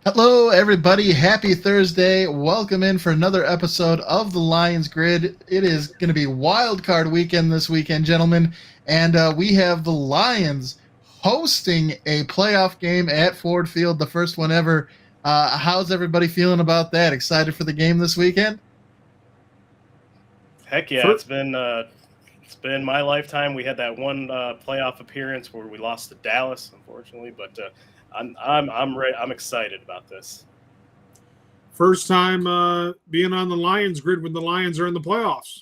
Hello, everybody. Happy Thursday. Welcome in for another episode of the Lions Grid. It is going to be wild card weekend this weekend, gentlemen, and we have the Lions hosting a playoff game at Ford Field, the first one ever. How's everybody feeling about that? Excited for the game this weekend? Heck yeah, it's been my lifetime. We had that one playoff appearance where we lost to Dallas, unfortunately, but I'm ready. I'm excited about this. First time being on the Lions grid when the Lions are in the playoffs.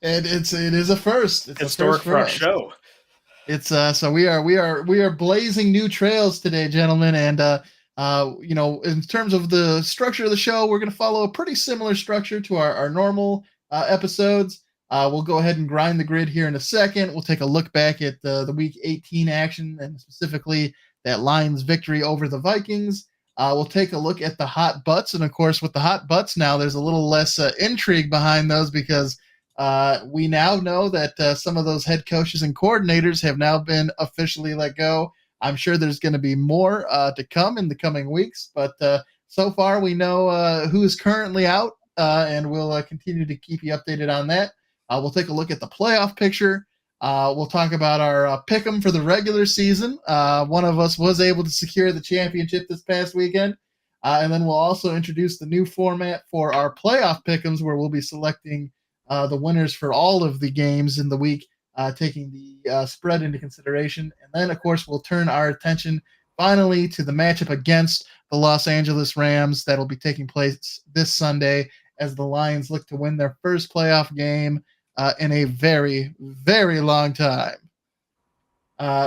And it is a first. It's historic a first for our show. It's so we are blazing new trails today, gentlemen, and in terms of the structure of the show, we're going to follow a pretty similar structure to our normal episodes. We'll go ahead and grind the grid here in a second. We'll take a look back at the Week 18 action and specifically that Lions victory over the Vikings. We'll take a look at the hot butts, and of course, with the hot butts now, there's a little less intrigue behind those because we now know that some of those head coaches and coordinators have now been officially let go. I'm sure there's going to be more to come in the coming weeks, but so far we know who is currently out, and we'll continue to keep you updated on that. We'll take a look at the playoff picture. We'll talk about our pick'em for the regular season. One of us was able to secure the championship this past weekend. And then we'll also introduce the new format for our playoff pick'ems, where we'll be selecting the winners for all of the games in the week, taking the spread into consideration. And then, of course, we'll turn our attention finally to the matchup against the Los Angeles Rams that'll be taking place this Sunday as the Lions look to win their first playoff game in a very, very long time.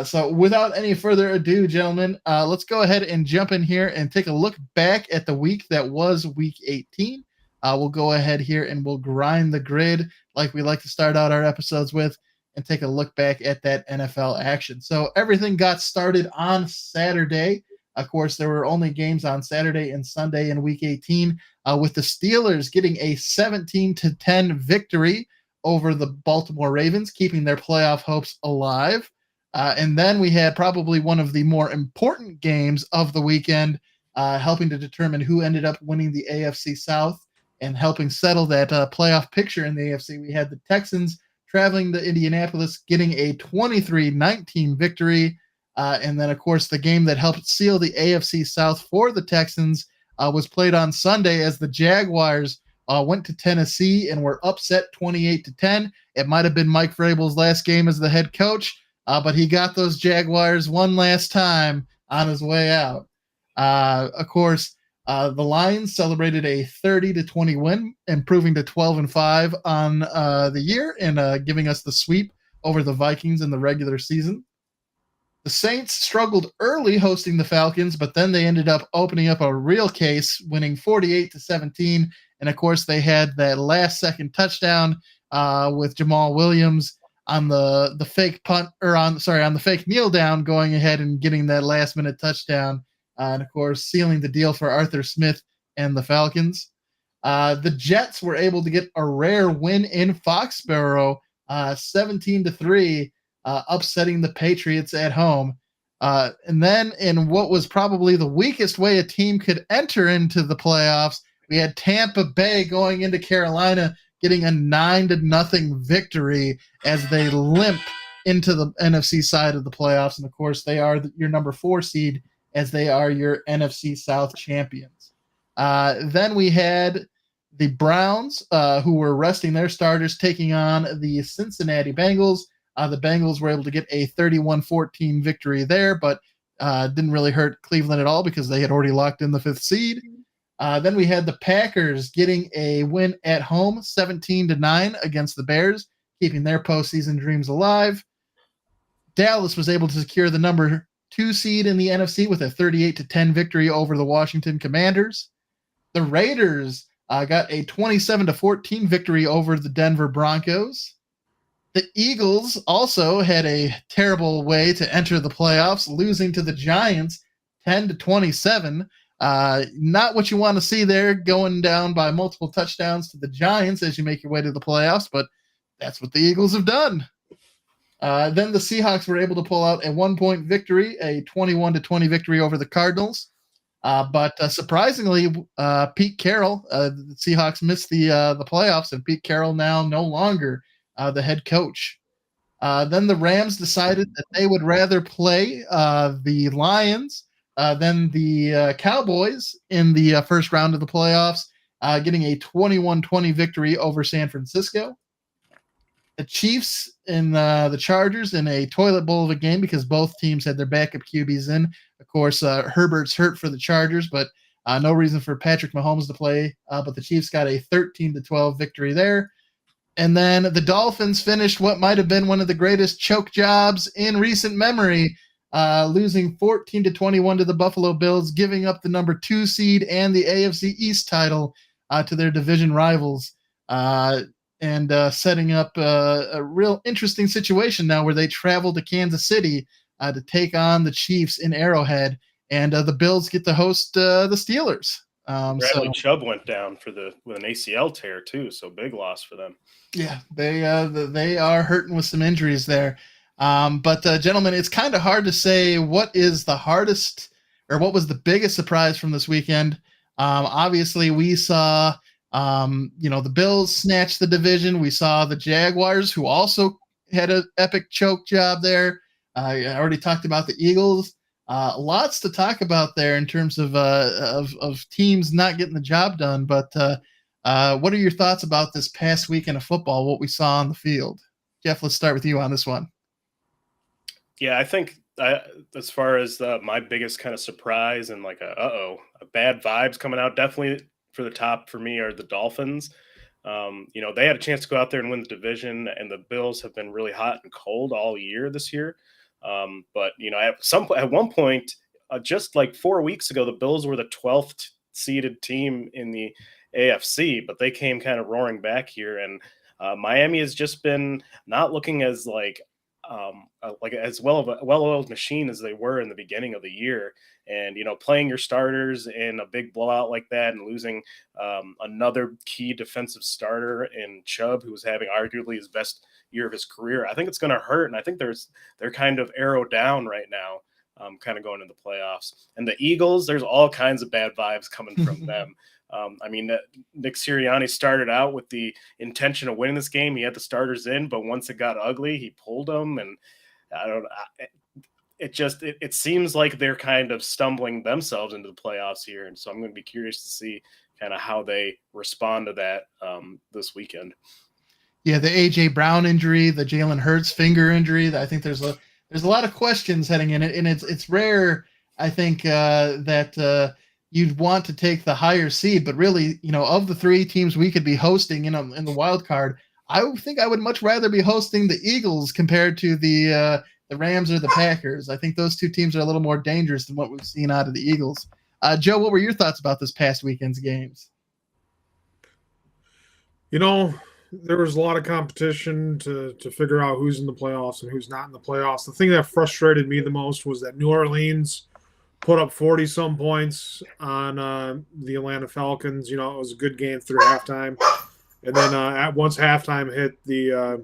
So without any further ado, gentlemen, let's go ahead and jump in here and take a look back at the week that was Week 18. We'll go ahead here and we'll grind the grid like we like to start out our episodes with and take a look back at that NFL action. So everything got started on Saturday. Of course, there were only games on Saturday and Sunday in Week 18, with the Steelers getting a 17-10 victory over the Baltimore Ravens, keeping their playoff hopes alive. And then we had probably one of the more important games of the weekend, helping to determine who ended up winning the AFC South and helping settle that playoff picture in the AFC. We had the Texans traveling to Indianapolis, getting a 23-19 victory. And then, of course, the game that helped seal the AFC South for the Texans was played on Sunday as the Jaguars went to Tennessee and were upset 28-10. It might have been Mike Vrabel's last game as the head coach, but he got those Jaguars one last time on his way out. Of course, the Lions celebrated a 30-20 win, improving to 12-5 on the year and giving us the sweep over the Vikings in the regular season. The Saints struggled early hosting the Falcons, but then they ended up opening up a real case, winning 48-17. And of course, they had that last-second touchdown with Jamal Williams on the fake punt, or on the fake kneel down, going ahead and getting that last-minute touchdown, and of course, sealing the deal for Arthur Smith and the Falcons. The Jets were able to get a rare win in Foxborough, 17-3. Upsetting the Patriots at home. And then in what was probably the weakest way a team could enter into the playoffs, we had Tampa Bay going into Carolina, getting a 9-0 victory as they limp into the NFC side of the playoffs. And of course, they are your number 4 seed as they are your NFC South champions. Then we had the Browns, who were resting their starters, taking on the Cincinnati Bengals. The Bengals were able to get a 31-14 victory there, but didn't really hurt Cleveland at all because they had already locked in the 5th seed. Then we had the Packers getting a win at home, 17-9 against the Bears, keeping their postseason dreams alive. Dallas was able to secure the number 2 seed in the NFC with a 38-10 victory over the Washington Commanders. The Raiders got a 27-14 victory over the Denver Broncos. The Eagles also had a terrible way to enter the playoffs, losing to the Giants 10-27. Not what you want to see there, going down by multiple touchdowns to the Giants as you make your way to the playoffs, but that's what the Eagles have done. Then the Seahawks were able to pull out a 1-point victory, a 21-20 victory over the Cardinals. But surprisingly, Pete Carroll, the Seahawks missed the playoffs, and Pete Carroll now no longer the head coach. Then the Rams decided that they would rather play the Lions than the Cowboys in the first round of the playoffs, getting a 21-20 victory over San Francisco. The Chiefs and the Chargers in a toilet bowl of a game because both teams had their backup QBs in. Of course, Herbert's hurt for the Chargers, but no reason for Patrick Mahomes to play. But the Chiefs got a 13-12 victory there. And then the Dolphins finished what might have been one of the greatest choke jobs in recent memory, losing 14-21 to the Buffalo Bills, giving up the number 2 seed and the AFC East title to their division rivals. And setting up a real interesting situation now where they travel to Kansas City to take on the Chiefs in Arrowhead, and the Bills get to host the Steelers. Bradley Chubb went down with an ACL tear too, so big loss for them. Yeah, they are hurting with some injuries there. But gentlemen, it's kind of hard to say what is the hardest or what was the biggest surprise from this weekend. Obviously, we saw the Bills snatch the division. We saw the Jaguars, who also had an epic choke job there. I already talked about the Eagles. Lots to talk about there in terms of teams not getting the job done. But what are your thoughts about this past weekend of football, what we saw on the field? Jeff, let's start with you on this one. Yeah, I think as far as my biggest kind of surprise and like a bad vibes coming out, definitely for the top for me are the Dolphins. They had a chance to go out there and win the division, and the Bills have been really hot and cold all year this year. But at one point, just like 4 weeks ago, the Bills were the 12th seeded team in the AFC, but they came kind of roaring back here, and Miami has just been not looking as as well-oiled machine as they were in the beginning of the year. And, playing your starters in a big blowout like that and losing another key defensive starter in Chubb, who was having arguably his best year of his career, I think it's going to hurt. And I think they're kind of arrowed down right now, kind of going into the playoffs. And the Eagles, there's all kinds of bad vibes coming from them. Nick Sirianni started out with the intention of winning this game. He had the starters in, but once it got ugly, he pulled them. And I don't know. It seems like they're kind of stumbling themselves into the playoffs here. And so I'm going to be curious to see kind of how they respond to that this weekend. Yeah, the A.J. Brown injury, the Jalen Hurts finger injury. I think there's a lot of questions heading in it, and it's rare, I think, that you'd want to take the higher seed. But really, of the 3 teams we could be hosting in the wild card, I think I would much rather be hosting the Eagles compared to the Rams or the Packers. I think those 2 teams are a little more dangerous than what we've seen out of the Eagles. Joe, what were your thoughts about this past weekend's games? There was a lot of competition to figure out who's in the playoffs and who's not in the playoffs. The thing that frustrated me the most was that New Orleans put up 40-some points on the Atlanta Falcons. It was a good game through halftime. And then once halftime hit, the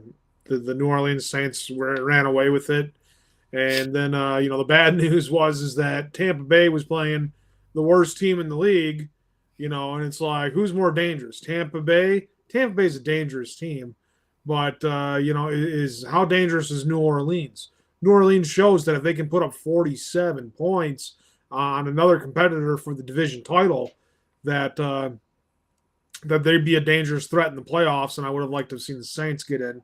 New Orleans Saints ran away with it. And then, the bad news is that Tampa Bay was playing the worst team in the league, and it's like, who's more dangerous? Tampa Bay? Tampa Bay is a dangerous team, but, is how dangerous is New Orleans? New Orleans shows that if they can put up 47 points on another competitor for the division title, that they'd be a dangerous threat in the playoffs, and I would have liked to have seen the Saints get in.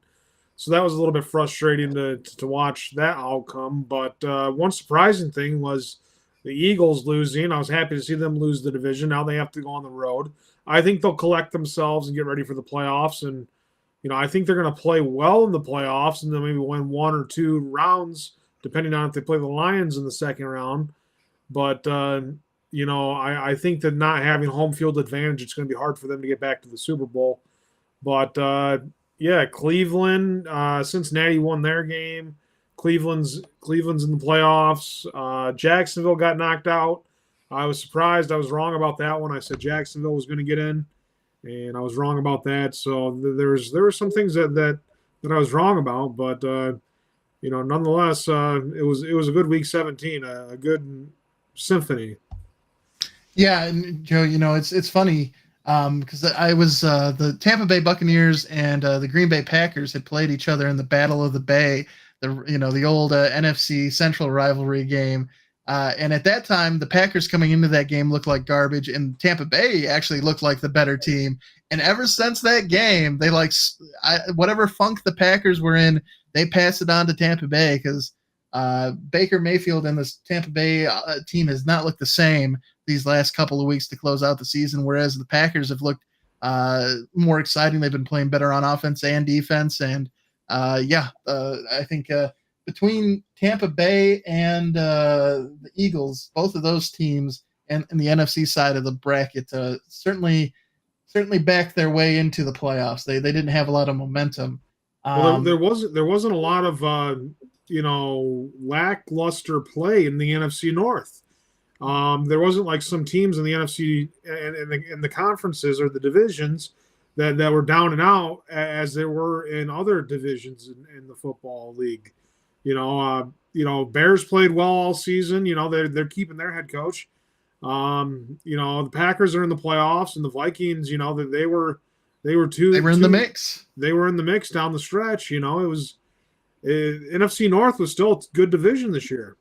So that was a little bit frustrating to watch that outcome. But one surprising thing was the Eagles losing. I was happy to see them lose the division. Now they have to go on the road. I think they'll collect themselves and get ready for the playoffs. And, I think they're going to play well in the playoffs and then maybe win 1 or 2 rounds, depending on if they play the Lions in the second round. But, I think that not having home field advantage, it's going to be hard for them to get back to the Super Bowl. But, Cleveland, Cincinnati won their game. Cleveland's in the playoffs. Jacksonville got knocked out. I was surprised. I was wrong about that one. I said Jacksonville was going to get in, and I was wrong about that. So there were some things that I was wrong about, but nonetheless, it was a good week 17, a good symphony. Yeah, and Joe, it's funny because I was the Tampa Bay Buccaneers and the Green Bay Packers had played each other in the Battle of the Bay, the old NFC Central rivalry game. And at that time, the Packers coming into that game looked like garbage, and Tampa Bay actually looked like the better team. And ever since that game, they whatever funk the Packers were in, they passed it on to Tampa Bay because Baker Mayfield and this Tampa Bay team has not looked the same these last couple of weeks to close out the season, whereas the Packers have looked more exciting. They've been playing better on offense and defense. And I think between Tampa Bay and the Eagles, both of those teams and the NFC side of the bracket certainly backed their way into the playoffs. They didn't have a lot of momentum. Well, there wasn't a lot of lackluster play in the NFC North. There wasn't like some teams in the NFC and the conferences or the divisions that were down and out as there were in other divisions in the football league. Bears played well all season. They're keeping their head coach. The Packers are in the playoffs, and the Vikings. They were in the mix. They were in the mix down the stretch. It was NFC North was still a good division this year.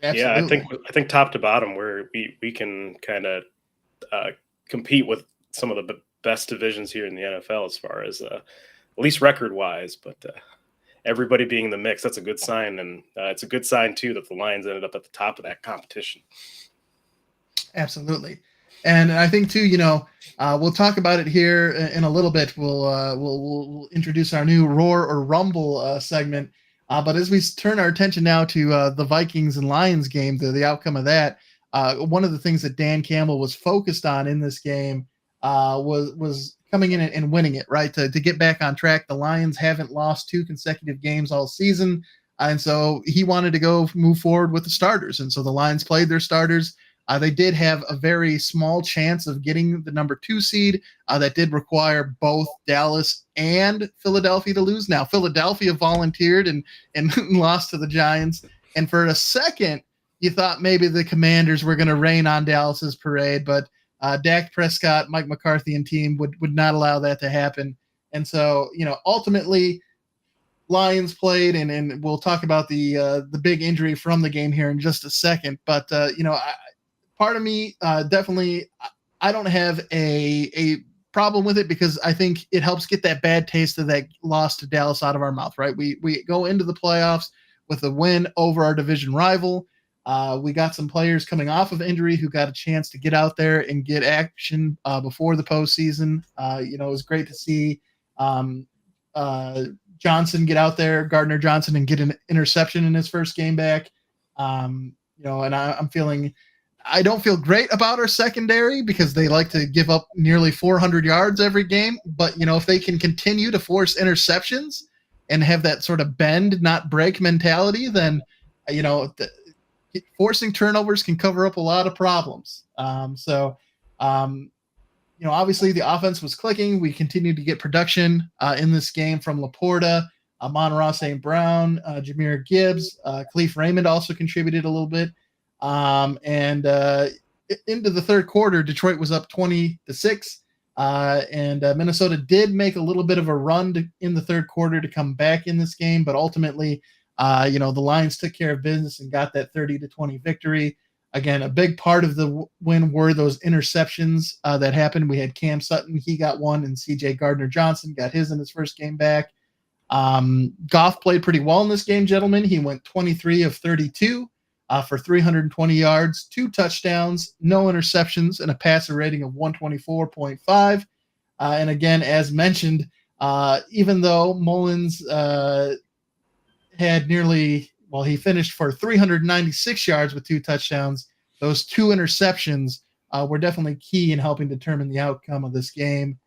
Absolutely. Yeah, I think top to bottom, where we can kind of compete with some of the best divisions here in the NFL as far as at least record wise. But everybody being in the mix, that's a good sign, and it's a good sign too that the Lions ended up at the top of that competition. Absolutely. And I think too, we'll talk about it here in a little bit. We'll introduce our new Roar or Rumble segment. But as we turn our attention now to the Vikings and Lions game, the outcome of that, one of the things that Dan Campbell was focused on in this game was coming in and winning it, right? To get back on track. The Lions haven't lost 2 consecutive games all season. And so he wanted to move forward with the starters. And so the Lions played their starters. They did have a very small chance of getting the number 2 seed. That did require both Dallas and Philadelphia to lose. Now, Philadelphia volunteered and lost to the Giants. And for a second, you thought maybe the Commanders were going to rain on Dallas's parade, but Dak Prescott, Mike McCarthy, and team would not allow that to happen. And so, ultimately, Lions played, and we'll talk about the big injury from the game here in just a second. But part of me definitely, I don't have a problem with it because I think it helps get that bad taste of that loss to Dallas out of our mouth, right? We go into the playoffs with a win over our division rival. We got some players coming off of injury who got a chance to get out there and get action before the postseason. It was great to see Johnson get out there, Gardner Johnson, and get an interception in his first game back. And I'm feeling – I don't feel great about our secondary because they like to give up nearly 400 yards every game. But, if they can continue to force interceptions and have that sort of bend, not break mentality, then, forcing turnovers can cover up a lot of problems. Obviously the offense was clicking. We continued to get production in this game from Laporta, Amon-Ra St. Brown, Jahmyr Gibbs, Khalif Raymond also contributed a little bit. Into the third quarter, Detroit was up 20-6. And Minnesota did make a little bit of a run in the third quarter to come back in this game. But ultimately, the Lions took care of business and got that 30-20 victory. Again, a big part of the win were those interceptions that happened. We had Cam Sutton. He got one, and CJ Gardner-Johnson got his in his first game back. Goff played pretty well in this game, gentlemen. He went 23 of 32. For 320 yards, 2 touchdowns, no interceptions, and a passer rating of 124.5. And again, as mentioned, even though Mullins had he finished for 396 yards with 2 touchdowns, those 2 interceptions were definitely key in helping determine the outcome of this game.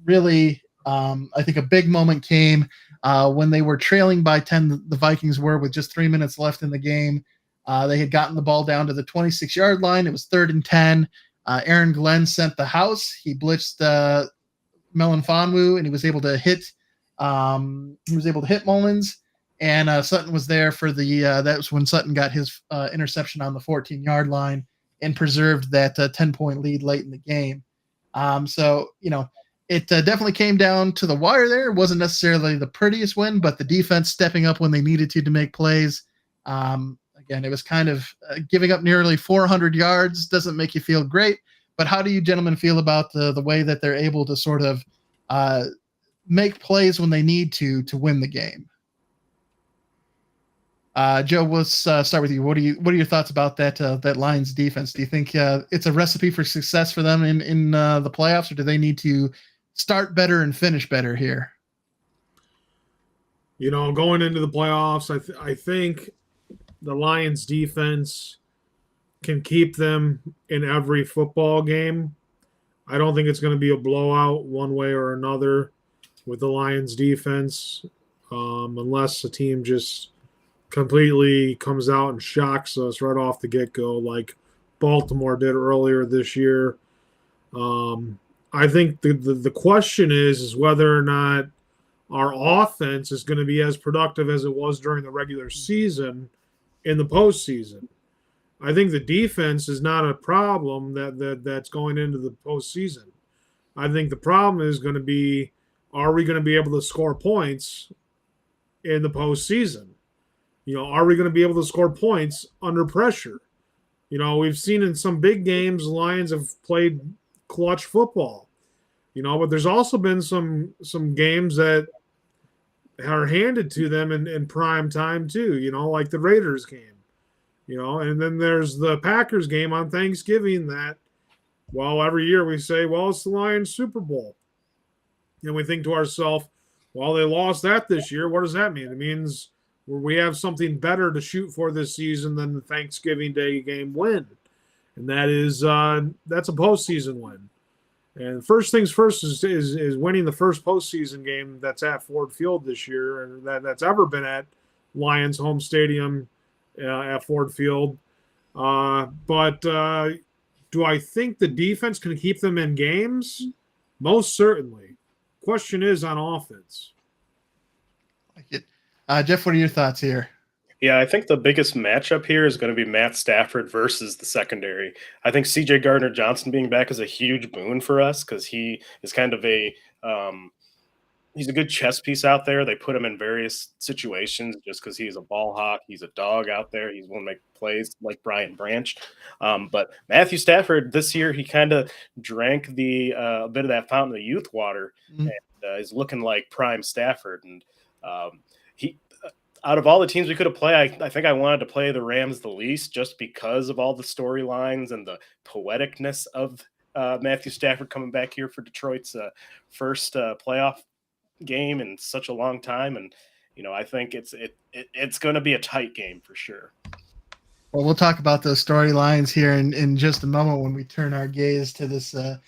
Really, I think a big moment came when they were trailing by 10, the Vikings were, with just 3 minutes left in the game. They had gotten the ball down to the 26-yard line. It was 3rd and 10. Aaron Glenn sent the house. He blitzed Melanfonwu, and he was able to hit Mullins. and Sutton was there for that was when Sutton got his interception on the 14-yard line and preserved that 10-point lead late in the game. So, it definitely came down to the wire there. It wasn't necessarily the prettiest win, but the defense stepping up when they needed to make plays. Again, it was kind of giving up nearly 400 yards doesn't make you feel great. But how do you gentlemen feel about the way that they're able to sort of make plays when they need to win the game? Joe, let's start with you. What are your thoughts about that Lions defense? Do you think it's a recipe for success for them in the playoffs, or do they need to start better and finish better here? Going into the playoffs, I think the Lions defense can keep them in every football game. I don't think it's going to be a blowout one way or another with the Lions defense, unless the team just completely comes out and shocks us right off the get-go like Baltimore did earlier this year. I think the question is whether or not our offense is going to be as productive as it was during the regular season in the postseason. I think the defense is not a problem that's going into the postseason. I think the problem is going to be, are we going to be able to score points in the postseason? Are we going to be able to score points under pressure? We've seen in some big games, the Lions have played clutch football, but there's also been some games that are handed to them in prime time too, like the Raiders game, and then there's the Packers game on Thanksgiving that, every year we say, it's the Lions Super Bowl. And we think to ourselves, they lost that this year. What does that mean? It means we have something better to shoot for this season than the Thanksgiving Day game win. And that is that's a postseason win. And first things first is winning the first postseason game that's at Ford Field this year, and that's ever been at Lions home stadium at Ford Field. But do I think the defense can keep them in games? Most certainly. Question is on offense. I like it. Jeff, what are your thoughts here? Yeah, I think the biggest matchup here is going to be Matt Stafford versus the secondary. I think C.J. Gardner-Johnson being back is a huge boon for us because he is kind of he's a good chess piece out there. They put him in various situations just because he's a ball hawk. He's a dog out there. He's going to make plays like Brian Branch. But Matthew Stafford this year, he kind of drank a bit of that fountain of youth water and is looking like prime Stafford. And out of all the teams we could have played, I think I wanted to play the Rams the least just because of all the storylines and the poeticness of Matthew Stafford coming back here for Detroit's first playoff game in such a long time. And, I think it's going to be a tight game for sure. Well, we'll talk about those storylines here in just a moment when we turn our gaze to this the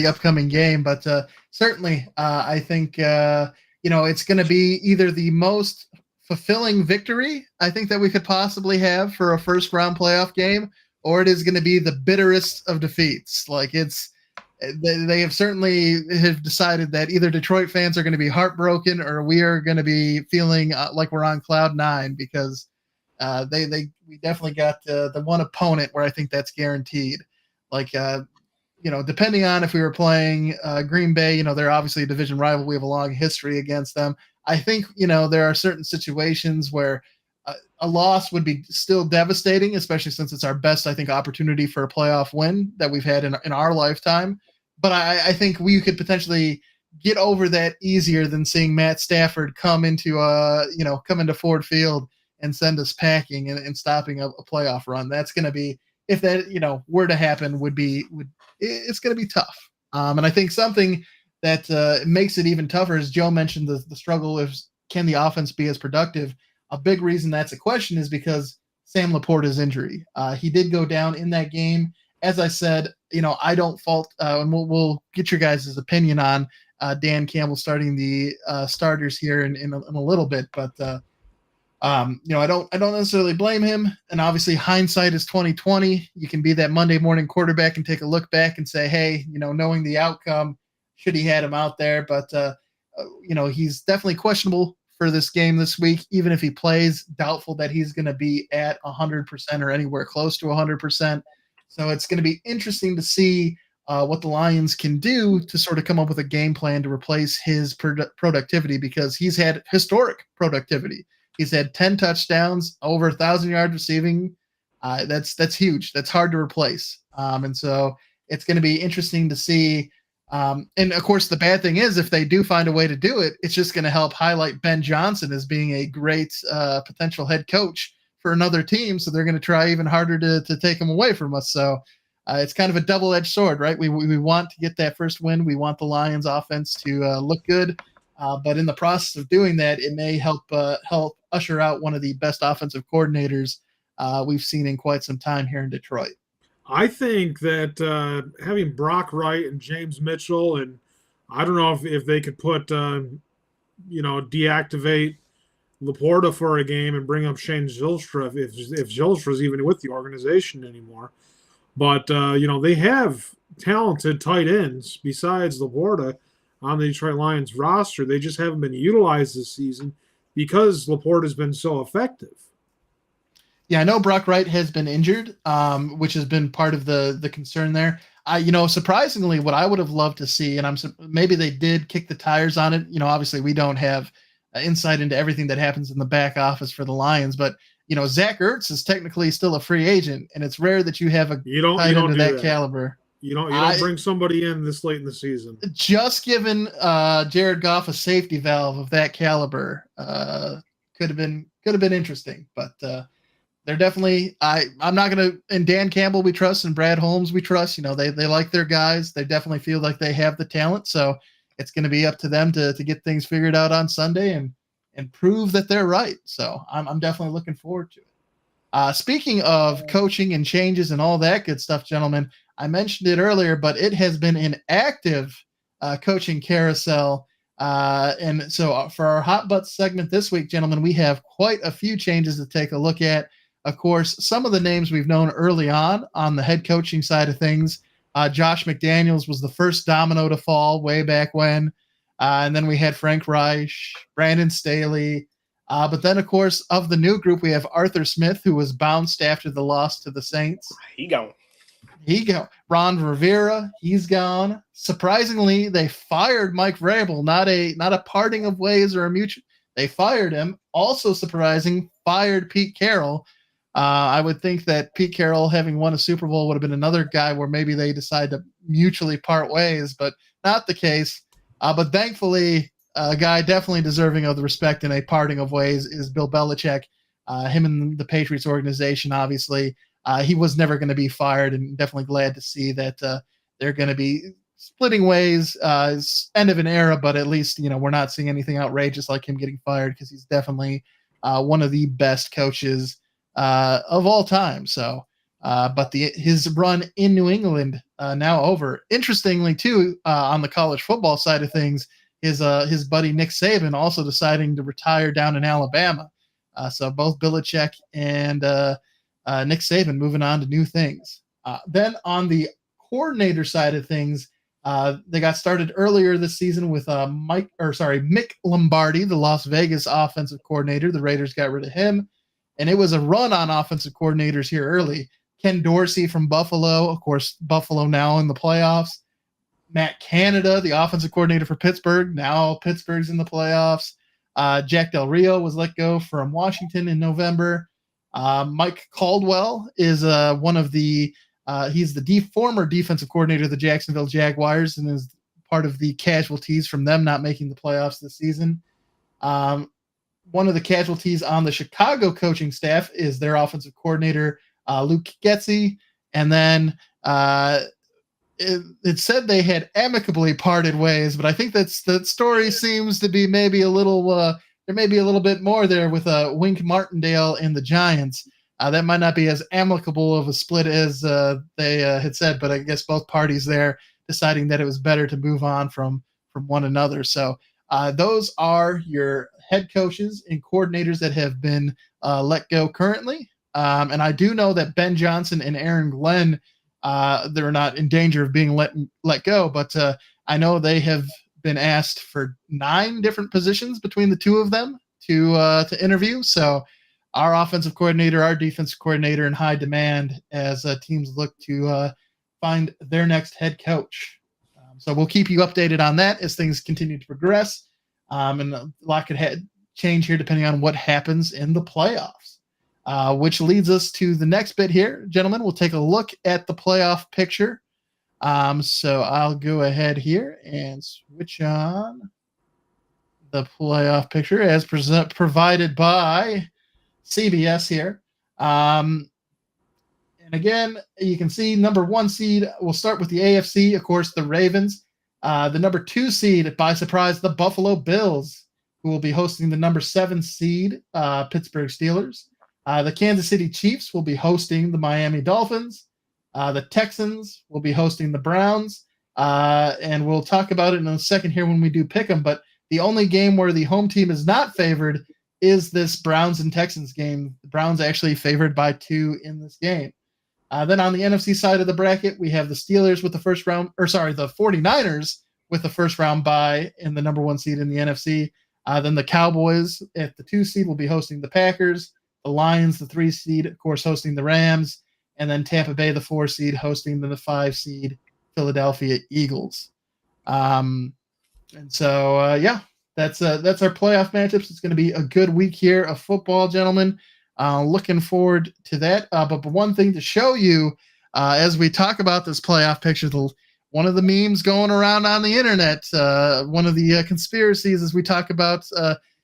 upcoming game. But certainly I think it's going to be either the most fulfilling victory I think that we could possibly have for a first round playoff game, or it is going to be the bitterest of defeats. Like they have certainly decided that either Detroit fans are going to be heartbroken or we are going to be feeling like we're on cloud nine because we definitely got the one opponent where I think that's guaranteed. Like, depending on if we were playing Green Bay, they're obviously a division rival. We have a long history against them. I think, there are certain situations where a loss would be still devastating, especially since it's our best, I think, opportunity for a playoff win that we've had in our lifetime. But I think we could potentially get over that easier than seeing Matt Stafford come into Ford Field and send us packing and stopping a playoff run. That's going to be, if that, were to happen, it's going to be tough. And I think something that makes it even tougher, as Joe mentioned, the struggle is, can the offense be as productive? A big reason that's a question is because Sam Laporta's injury. He did go down in that game. As I said, I don't fault, and we'll get your guys' opinion on Dan Campbell starting the starters here in a little bit, but I don't necessarily blame him. And obviously, hindsight is 20/20. You can be that Monday morning quarterback and take a look back and say, hey, knowing the outcome, should he had him out there? But he's definitely questionable for this game this week. Even if he plays, doubtful that he's going to be at 100% or anywhere close to 100%. So it's going to be interesting to see what the Lions can do to sort of come up with a game plan to replace his productivity, because he's had historic productivity. He's had 10 touchdowns, over 1,000 yards receiving. That's huge. That's hard to replace. And so it's going to be interesting to see. And of course, the bad thing is if they do find a way to do it, it's just going to help highlight Ben Johnson as being a great potential head coach for another team. So they're going to try even harder to take him away from us. So it's kind of a double-edged sword, right? We want to get that first win. We want the Lions offense to look good. But in the process of doing that, it may help usher out one of the best offensive coordinators we've seen in quite some time here in Detroit. I think that having Brock Wright and James Mitchell, and I don't know if they could put, deactivate Laporta for a game and bring up Shane Zylstra if Zylstra's even with the organization anymore. But, they have talented tight ends besides Laporta on the Detroit Lions roster. They just haven't been utilized this season because Laporta's been so effective. Yeah, I know Brock Wright has been injured, which has been part of the concern there. Surprisingly, what I would have loved to see, and maybe they did kick the tires on it. Obviously we don't have insight into everything that happens in the back office for the Lions, but Zach Ertz is technically still a free agent, and it's rare that you have a tight end of that caliber. You don't bring somebody in this late in the season. Just given Jared Goff a safety valve of that caliber could have been interesting, but they're definitely. I'm not gonna. And Dan Campbell we trust, and Brad Holmes we trust. They like their guys. They definitely feel like they have the talent. So it's going to be up to them to get things figured out on Sunday and prove that they're right. So I'm definitely looking forward to it. Speaking of coaching and changes and all that good stuff, gentlemen, I mentioned it earlier, but it has been an active coaching carousel. And so for our Hot Butts segment this week, gentlemen, we have quite a few changes to take a look at. Of course, some of the names we've known early on the head coaching side of things. Josh McDaniels was the first domino to fall way back when. And then we had Frank Reich, Brandon Staley. But then, of course, of the new group, we have Arthur Smith, who was bounced after the loss to the Saints. He gone. Ron Rivera, he's gone. Surprisingly, they fired Mike Vrabel, not a parting of ways or a mutual. They fired him. Also surprising, fired Pete Carroll. I would think that Pete Carroll, having won a Super Bowl, would have been another guy where maybe they decide to mutually part ways, but not the case. But thankfully, a guy definitely deserving of the respect in a parting of ways is Bill Belichick. Him and the Patriots organization, obviously. He was never going to be fired, and definitely glad to see that they're going to be splitting ways. It's end of an era, but at least we're not seeing anything outrageous like him getting fired, because he's definitely one of the best coaches of all time. So, but his run in New England now over. Interestingly, too, on the college football side of things, his buddy Nick Saban also deciding to retire down in Alabama. So both Belichick and Nick Saban moving on to new things. Then on the coordinator side of things, they got started earlier this season with Mick Lombardi, the Las Vegas offensive coordinator. The Raiders got rid of him, and it was a run on offensive coordinators here early. Ken Dorsey from Buffalo, of course, Buffalo now in the playoffs. Matt Canada, the offensive coordinator for Pittsburgh, now Pittsburgh's in the playoffs. Jack Del Rio was let go from Washington in November. Mike Caldwell is he's the former defensive coordinator of the Jacksonville Jaguars and is part of the casualties from them not making the playoffs this season. One of the casualties on the Chicago coaching staff is their offensive coordinator, Luke Getsy. And then it said they had amicably parted ways, but I think that story seems to be maybe a little there may be a little bit more there with Wink Martindale and the Giants. That might not be as amicable of a split as they had said, but I guess both parties there deciding that it was better to move on from one another. So those are your head coaches and coordinators that have been let go currently. And I do know that Ben Johnson and Aaron Glenn, they're not in danger of being let go, but I know they have been asked for 9 different positions between the two of them. to interview. So our offensive coordinator, our defensive coordinator in high demand as teams look to find their next head coach. So we'll keep you updated on that as things continue to progress. And a lot could change here depending on what happens in the playoffs, which leads us to the next bit here. Gentlemen, we'll take a look at the playoff picture. So I'll go ahead here and switch on the playoff picture as provided by CBS here. And again, you can see number 1 seed. We'll start with the AFC, of course, the Ravens. The number 2 seed, by surprise, the Buffalo Bills, who will be hosting the number 7 seed, Pittsburgh Steelers. The Kansas City Chiefs will be hosting the Miami Dolphins. The Texans will be hosting the Browns. And we'll talk about it in a second here when we do pick them. But the only game where the home team is not favored is this Browns and Texans game. The Browns actually favored by 2 in this game. Then on the NFC side of the bracket, we have the Steelers with the the 49ers with the first round bye in the number 1 seed in the NFC. Then the Cowboys at the 2 seed will be hosting the Packers. The Lions, the 3 seed, of course, hosting the Rams. And then Tampa Bay, the 4 seed, hosting the 5 seed Philadelphia Eagles. And so, that's our playoff matchups. It's going to be a good week here of football, gentlemen. Looking forward to that. But one thing to show you as we talk about this playoff picture, one of the memes going around on the internet, one of the conspiracies as we talk about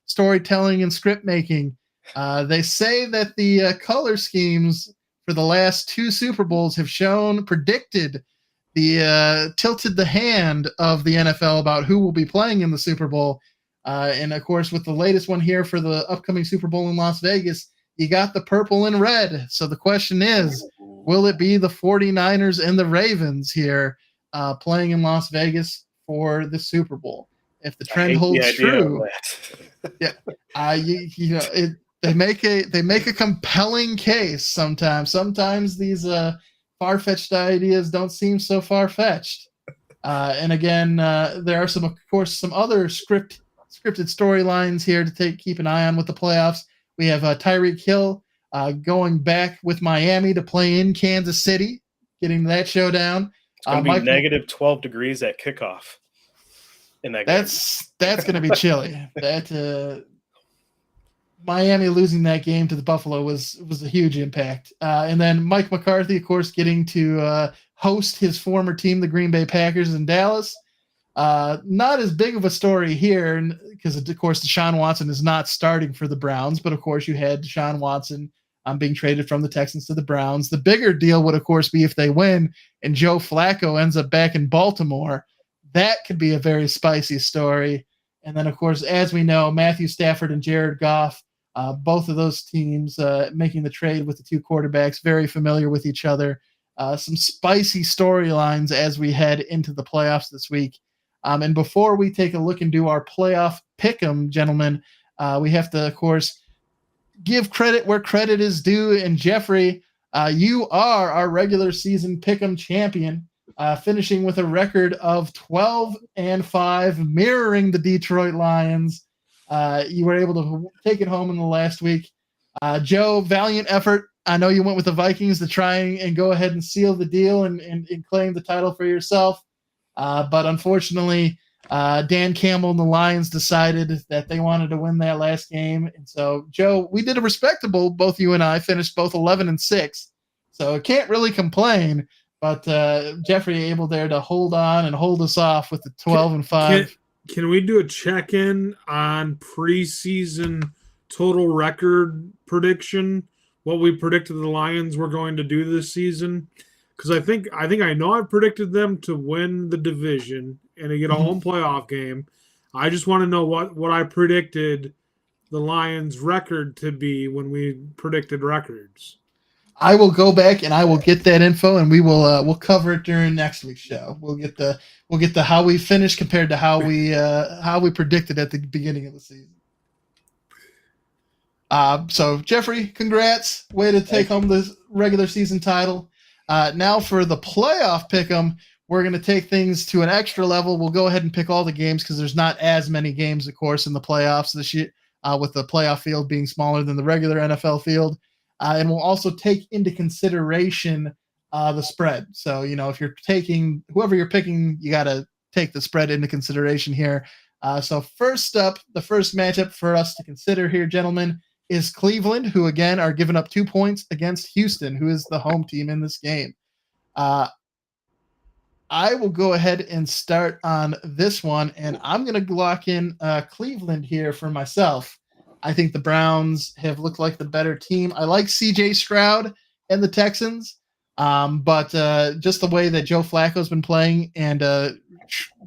storytelling and script making, they say that the color schemes for the last 2 Super Bowls have predicted tilted the hand of the NFL about who will be playing in the Super Bowl. And of course, with the latest one here for the upcoming Super Bowl in Las Vegas, you got the purple and red. So the question is, will it be the 49ers and the Ravens here playing in Las Vegas for the Super Bowl? If the trend holds true, they make a compelling case sometimes. Sometimes these far-fetched ideas don't seem so far-fetched. And again, there are some other scripted storylines here to keep an eye on with the playoffs. We have Tyreek Hill going back with Miami to play in Kansas City, getting that showdown. It's going to be negative 12 degrees at kickoff in that game. That's going to be chilly. Miami losing that game to the Buffalo was a huge impact. And then Mike McCarthy, of course, getting to host his former team, the Green Bay Packers in Dallas. Not as big of a story here because, of course, Deshaun Watson is not starting for the Browns. But, of course, you had Deshaun Watson being traded from the Texans to the Browns. The bigger deal would, of course, be if they win and Joe Flacco ends up back in Baltimore. That could be a very spicy story. And then, of course, as we know, Matthew Stafford and Jared Goff, both of those teams making the trade with the 2 quarterbacks, very familiar with each other. Some spicy storylines as we head into the playoffs this week. And before we take a look and do our playoff pick'em, gentlemen, we have to, of course, give credit where credit is due. And Jeffrey, you are our regular season pick'em champion, finishing with a record of 12-5, mirroring the Detroit Lions. You were able to take it home in the last week. Joe, valiant effort. I know you went with the Vikings to try and go ahead and seal the deal and claim the title for yourself. But unfortunately, Dan Campbell and the Lions decided that they wanted to win that last game. And so, Joe, we did a respectable, both you and I finished both 11-6. So I can't really complain. But Jeffrey able there to hold on and hold us off with the 12-5. Can we do a check-in on preseason total record prediction? What we predicted the Lions were going to do this season? Because I think I know I've predicted them to win the division and to get a home playoff game. I just want to know what I predicted the Lions' record to be when we predicted records. I will go back and I will get that info, and we'll cover it during next week's show. We'll get the how we finished compared to how we predicted at the beginning of the season. So Jeffrey, congrats! Way to take home the regular season title. Now for the playoff pick'em, we're going to take things to an extra level. We'll go ahead and pick all the games because there's not as many games, of course, in the playoffs with the playoff field being smaller than the regular NFL field. And we'll also take into consideration the spread. So, if you're taking whoever you're picking, you got to take the spread into consideration here. So first up, the first matchup for us to consider here, gentlemen, is Cleveland, who again are giving up 2 points against Houston, who is the home team in this game. I will go ahead and start on this one, and I'm going to lock in Cleveland here for myself. I think the Browns have looked like the better team. I like C.J. Stroud and the Texans, but just the way that Joe Flacco's been playing and the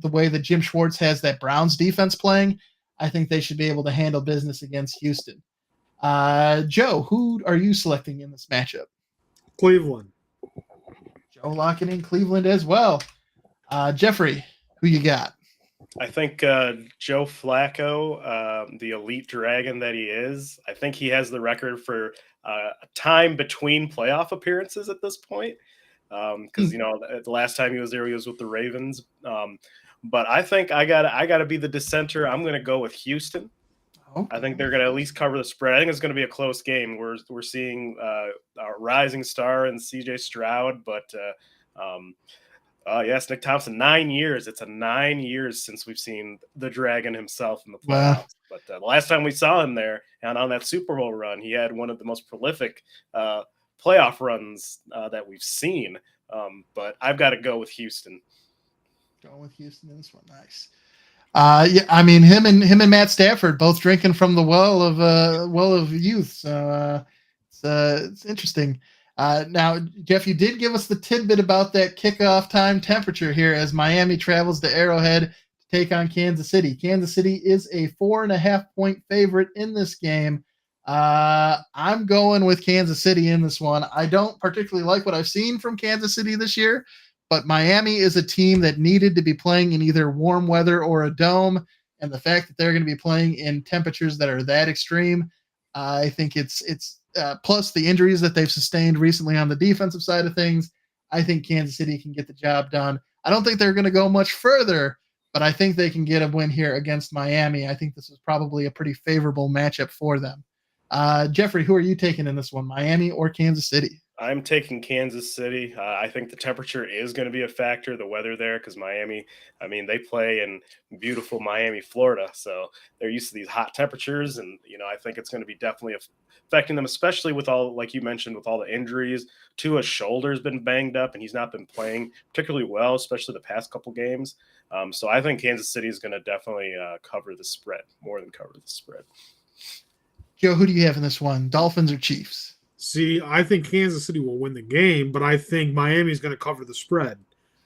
way that Jim Schwartz has that Browns defense playing, I think they should be able to handle business against Houston. Joe, who are you selecting in this matchup? Cleveland. Joe locking in Cleveland as well. Jeffrey, who you got? I think Joe Flacco, the elite dragon that he is, I think he has the record for time between playoff appearances at this point. Because the last time he was there, he was with the Ravens. But I think I gotta be the dissenter. I'm gonna go with Houston. Okay. I think they're gonna at least cover the spread. I think it's gonna be a close game. We're seeing a rising star in C.J. Stroud, but yes, Nick Thompson, 9 years. It's 9 years since we've seen the Dragon himself in the playoffs. Wow. But the last time we saw him there and on that Super Bowl run, he had one of the most prolific playoff runs that we've seen. But I've got to go with Houston. Going with Houston in this one, nice. Yeah, I mean him and Matt Stafford both drinking from the well of youth. So it's interesting. Now, Jeff, you did give us the tidbit about that kickoff time temperature here as Miami travels to Arrowhead to take on Kansas City. Kansas City is a 4.5-point favorite in this game. I'm going with Kansas City in this one. I don't particularly like what I've seen from Kansas City this year, but Miami is a team that needed to be playing in either warm weather or a dome, and the fact that they're going to be playing in temperatures that are that extreme, I think it's plus the injuries that they've sustained recently on the defensive side of things, I think Kansas City can get the job done. I don't think they're going to go much further, but I think they can get a win here against Miami. I think this is probably a pretty favorable matchup for them. Jeffrey, who are you taking in this one, Miami or Kansas City? I'm taking Kansas City. I think the temperature is going to be a factor, the weather there, because Miami, I mean, they play in beautiful Miami, Florida, so they're used to these hot temperatures, and, I think it's going to be definitely affecting them, especially with all, like you mentioned, with all the injuries. Tua's shoulder's been banged up, and he's not been playing particularly well, especially the past couple games. So I think Kansas City is going to definitely cover the spread, more than cover the spread. Joe, who do you have in this one, Dolphins or Chiefs? See, I think Kansas City will win the game, but I think Miami's going to cover the spread.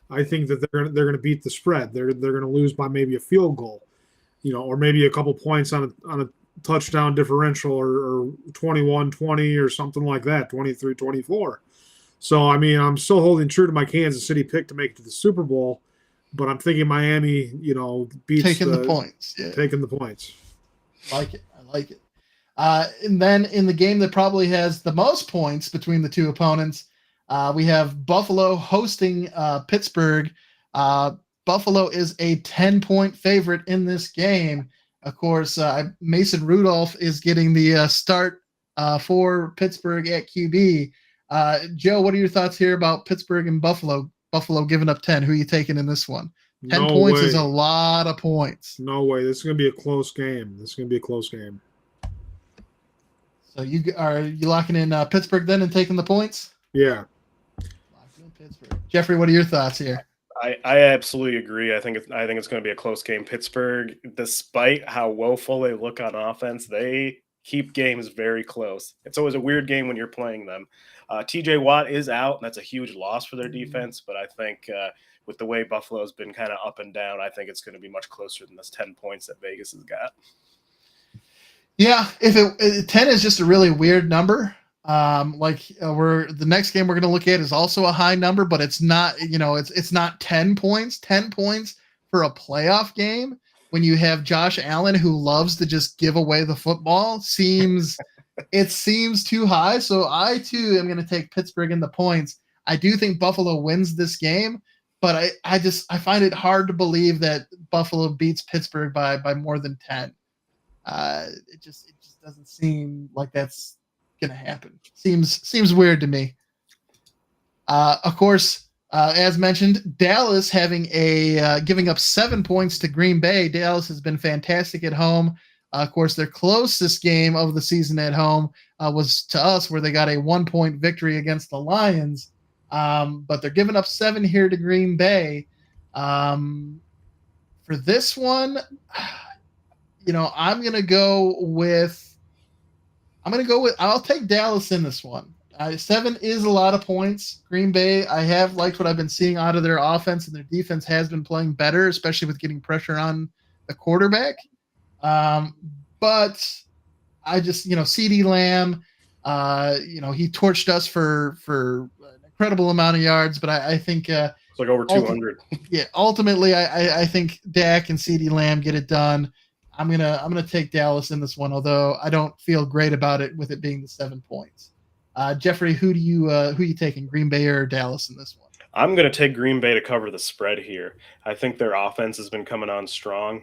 I think that they're going to beat the spread. They're going to lose by maybe a field goal, or maybe a couple points on a touchdown differential or 21-20 or something like that, 23-24. So, I mean, I'm still holding true to my Kansas City pick to make it to the Super Bowl, but I'm thinking Miami, beats taking the points. Yeah. Taking the points. I like it. And then in the game that probably has the most points between the two opponents, we have Buffalo hosting Pittsburgh. Buffalo is a 10-point favorite in this game. Of course, Mason Rudolph is getting the start for Pittsburgh at QB. Joe, what are your thoughts here about Pittsburgh and Buffalo? Buffalo giving up 10. Who are you taking in this one? 10 points is a lot of points. No way. This is going to be a close game. So you locking in Pittsburgh then and taking the points? Yeah. Locking in Pittsburgh. Jeffrey, what are your thoughts here? I absolutely agree. I think it's going to be a close game. Pittsburgh, despite how woeful they look on offense, they keep games very close. It's always a weird game when you're playing them. T.J. Watt is out, and that's a huge loss for their defense. But I think with the way Buffalo's been kind of up and down, I think it's going to be much closer than this 10 points that Vegas has got. Yeah, if 10 is just a really weird number. The next game we're going to look at is also a high number, but it's not, it's not 10 points. 10 points for a playoff game when you have Josh Allen, who loves to just give away the football, seems too high. So I too am going to take Pittsburgh in the points. I do think Buffalo wins this game, but I find it hard to believe that Buffalo beats Pittsburgh by more than 10. It just doesn't seem like that's gonna happen. Seems weird to me. Of course, as mentioned, Dallas having giving up 7 points to Green Bay. Dallas has been fantastic at home. Of course, their closest game of the season at home was to us, where they got a 1-point victory against the Lions. But they're giving up 7 here to Green Bay. For this one, I'm gonna go with. I'll take Dallas in this one. 7 is a lot of points. Green Bay, I have liked what I've been seeing out of their offense, and their defense has been playing better, especially with getting pressure on the quarterback. But I just, CeeDee Lamb, he torched us for an incredible amount of yards, but I think it's like over 200. Ultimately, I think Dak and CeeDee Lamb get it done. I'm gonna take Dallas in this one, although I don't feel great about it with it being the 7 points. Jeffrey, who you taking, Green Bay or Dallas in this one? I'm going to take Green Bay to cover the spread here. I think their offense has been coming on strong,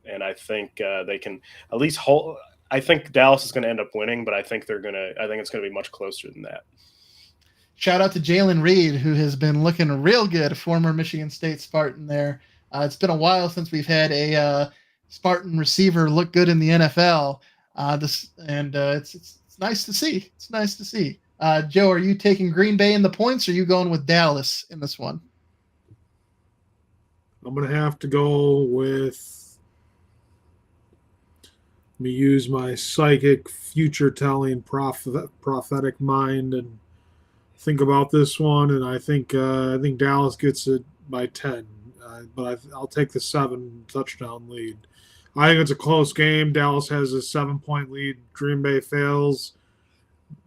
and I think they can at least hold. I think Dallas is going to end up winning, but I think it's going to be much closer than that. Shout out to Jalen Reed, who has been looking real good, former Michigan State Spartan there. It's been a while since we've had a Spartan receiver look good in the NFL. It's nice to see. It's nice to see. Joe, are you taking Green Bay in the points, or are you going with Dallas in this one? I'm going to have to go with – let me use my psychic, future-telling, prophetic mind and think about this one, and I think Dallas gets it by 10. But I'll take the 7-touchdown lead. I think it's a close game. Dallas has a 7-point lead. Green Bay fails.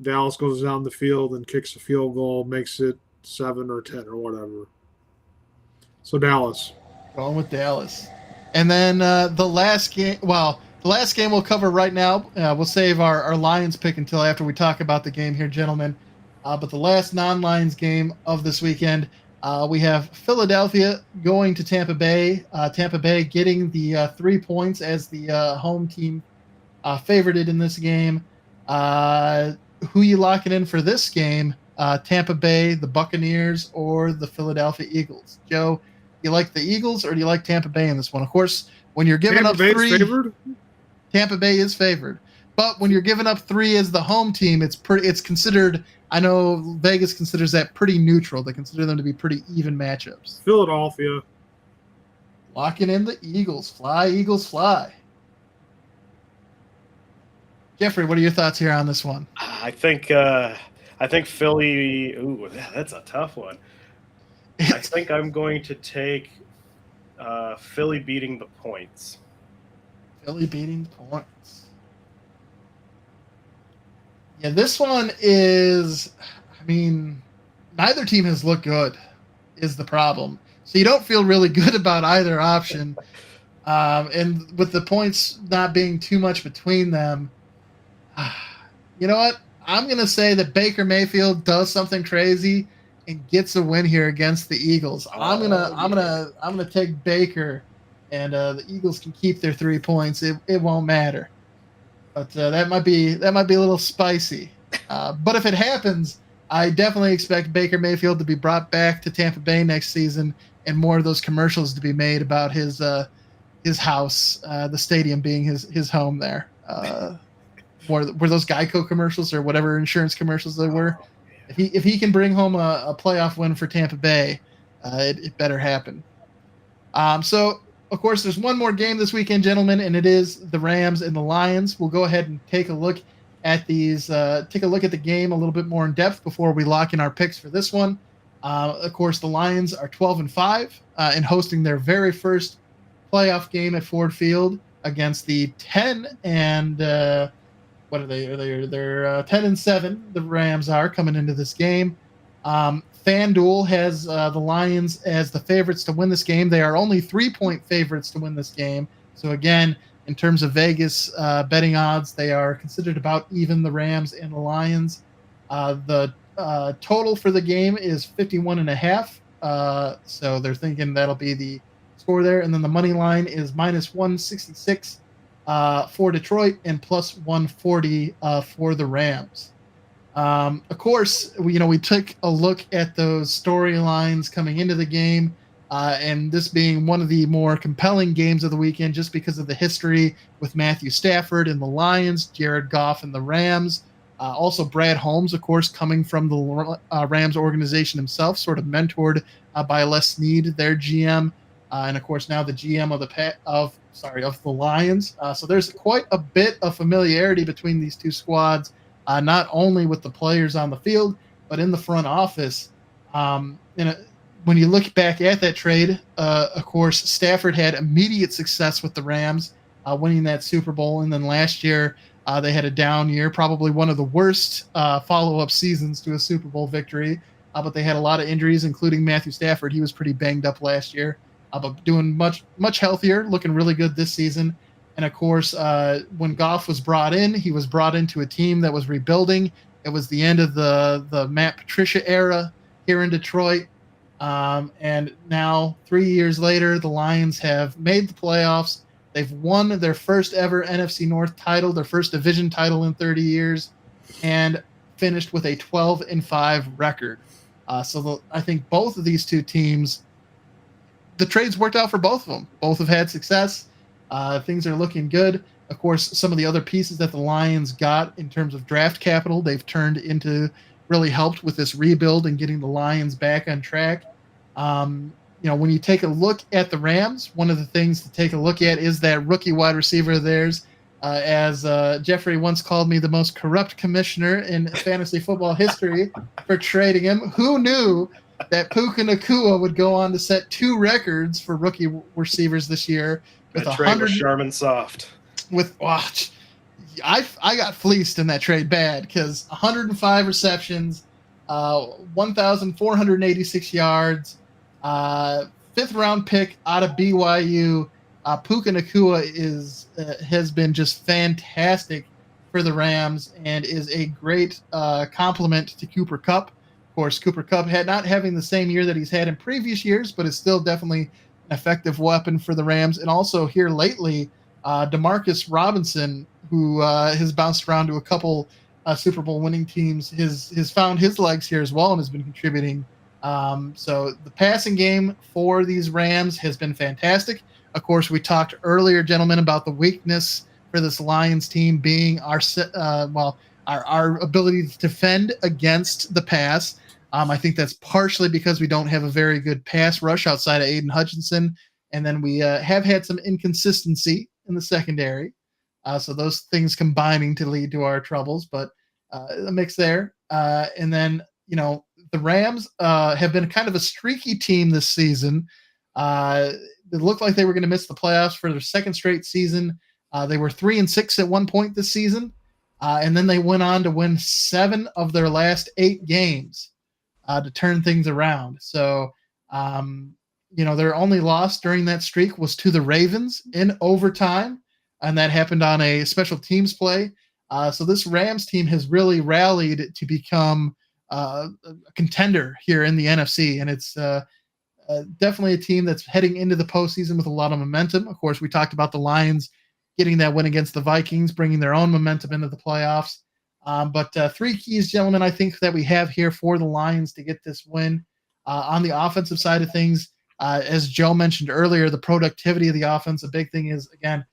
Dallas goes down the field and kicks a field goal, makes it 7 or 10 or whatever. So Dallas. Going with Dallas. And then the last game we'll cover right now. We'll save our Lions pick until after we talk about the game here, gentlemen. But the last non-Lions game of this weekend, we have Philadelphia going to Tampa Bay. Tampa Bay getting the 3 points as the home team favorited in this game. Who you locking in for this game? Tampa Bay, the Buccaneers, or the Philadelphia Eagles? Joe, you like the Eagles or do you like Tampa Bay in this one? Of course, when you're giving up 3, favored? Tampa Bay is favored. But when you're giving up 3 as the home team, it's considered. I know Vegas considers that pretty neutral. They consider them to be pretty even matchups. Philadelphia. Locking in the Eagles. Fly, Eagles, fly. Jeffrey, what are your thoughts here on this one? I think Philly. Ooh, that's a tough one. I think I'm going to take Philly beating the points. Philly beating the points. Yeah, this one is. I mean, neither team has looked good. Is the problem? So you don't feel really good about either option, and with the points not being too much between them. You know what? I'm gonna say that Baker Mayfield does something crazy and gets a win here against the Eagles. I'm gonna take Baker, and the Eagles can keep their 3 points. It won't matter, but that might be a little spicy. But if it happens, I definitely expect Baker Mayfield to be brought back to Tampa Bay next season, and more of those commercials to be made about his house, the stadium being his home there. Were those Geico commercials or whatever insurance commercials they were? If he can bring home a playoff win for Tampa Bay, it better happen. So of course there's one more game this weekend, gentlemen, and it is the Rams and the Lions. We'll go ahead and take a look at these. Take a look at the game a little bit more in depth before we lock in our picks for this one. Of course, the Lions are 12-5 and hosting their very first playoff game at Ford Field against the 10 and. What are they? They're 10-7. The Rams are coming into this game. FanDuel has the Lions as the favorites to win this game. They are only 3-point favorites to win this game. So again, in terms of Vegas betting odds, they are considered about even, the Rams and the Lions. The total for the game is 51.5. So they're thinking that'll be the score there. And then the money line is -166. for Detroit and plus 140 for the Rams. Of course, we took a look at those storylines coming into the game, and this being one of the more compelling games of the weekend just because of the history with Matthew Stafford and the Lions, Jared Goff and the Rams. Also, Brad Holmes, of course, coming from the Rams organization himself, sort of mentored by Les Snead, their GM, and of course now the GM of the Lions. So there's quite a bit of familiarity between these two squads. Not only with the players on the field, but in the front office. When you look back at that trade, of course, Stafford had immediate success with the Rams, winning that Super Bowl. And then last year, they had a down year, probably one of the worst follow-up seasons to a Super Bowl victory. But they had a lot of injuries, including Matthew Stafford. He was pretty banged up last year, but doing much healthier, looking really good this season. And of course, when Goff was brought in, he was brought into a team that was rebuilding. It was the end of the Matt Patricia era here in Detroit. And now, 3 years later, the Lions have made the playoffs. They've won their first ever NFC North title, their first division title in 30 years, and finished with a 12-5 record. I think both of these two teams, the trades worked out for both of them. Both have had success. Things are looking good. Of course, some of the other pieces that the Lions got in terms of draft capital, they've turned into really helped with this rebuild and getting the Lions back on track. When you take a look at the Rams, one of the things to take a look at is that rookie wide receiver of theirs. As Jeffrey once called me, the most corrupt commissioner in fantasy football history for trading him. Who knew that Puka Nacua would go on to set 2 records for rookie receivers this year? With that trade with Sharman Soft. I got fleeced in that trade bad because 105 receptions, 1,486 yards, 5th round pick out of BYU. Puka Nacua has been just fantastic for the Rams and is a great compliment to Cooper Kupp. Of course, Cooper Kupp not having the same year that he's had in previous years, but is still definitely an effective weapon for the Rams. And also here lately, Demarcus Robinson, who has bounced around to a couple Super Bowl winning teams, has found his legs here as well and has been contributing. So the passing game for these Rams has been fantastic. Of course, we talked earlier, gentlemen, about the weakness for this Lions team being our ability to defend against the pass. I think that's partially because we don't have a very good pass rush outside of Aiden Hutchinson, and then we have had some inconsistency in the secondary. So those things combining to lead to our troubles, but a mix there. And then, the Rams have been kind of a streaky team this season. It looked like they were going to miss the playoffs for their second straight season. They were 3-6 at one point this season, and then they went on to win 7 of their last 8 games to turn things around. So, their only loss during that streak was to the Ravens in overtime, and that happened on a special teams play. So this Rams team has really rallied to become a contender here in the NFC, and it's definitely a team that's heading into the postseason with a lot of momentum. Of course, we talked about the Lions getting that win against the Vikings, bringing their own momentum into the playoffs. But 3 keys, gentlemen, I think that we have here for the Lions to get this win. On the offensive side of things, as Joe mentioned earlier, the productivity of the offense, a big thing is, again,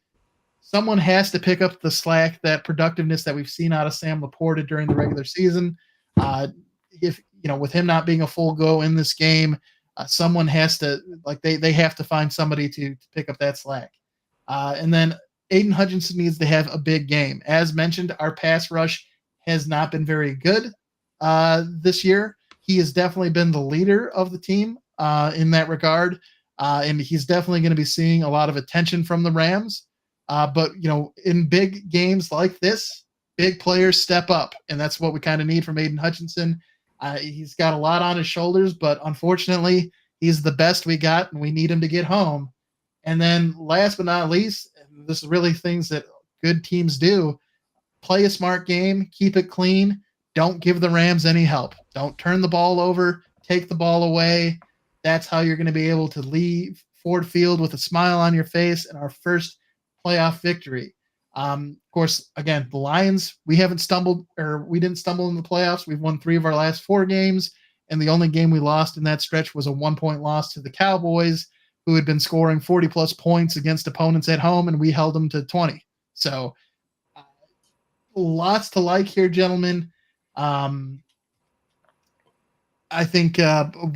someone has to pick up the slack, that productiveness that we've seen out of Sam Laporta during the regular season. With him not being a full go in this game, someone has to, they have to find somebody to pick up that slack. And then Aiden Hutchinson needs to have a big game. As mentioned, our pass rush has not been very good this year. He has definitely been the leader of the team in that regard, and he's definitely going to be seeing a lot of attention from the Rams. But in big games like this, big players step up, and that's what we kind of need from Aiden Hutchinson. He's got a lot on his shoulders, but unfortunately, he's the best we got, and we need him to get home. And then last but not least, and this is really things that good teams do, play a smart game, keep it clean, don't give the Rams any help. Don't turn the ball over, take the ball away. That's how you're going to be able to leave Ford Field with a smile on your face and our first playoff victory. Of course, again, the Lions, we didn't stumble in the playoffs. We've won 3 of our last 4 games, and the only game we lost in that stretch was a 1-point loss to the Cowboys, who had been scoring 40-plus points against opponents at home, and we held them to 20. So lots to like here, gentlemen. I think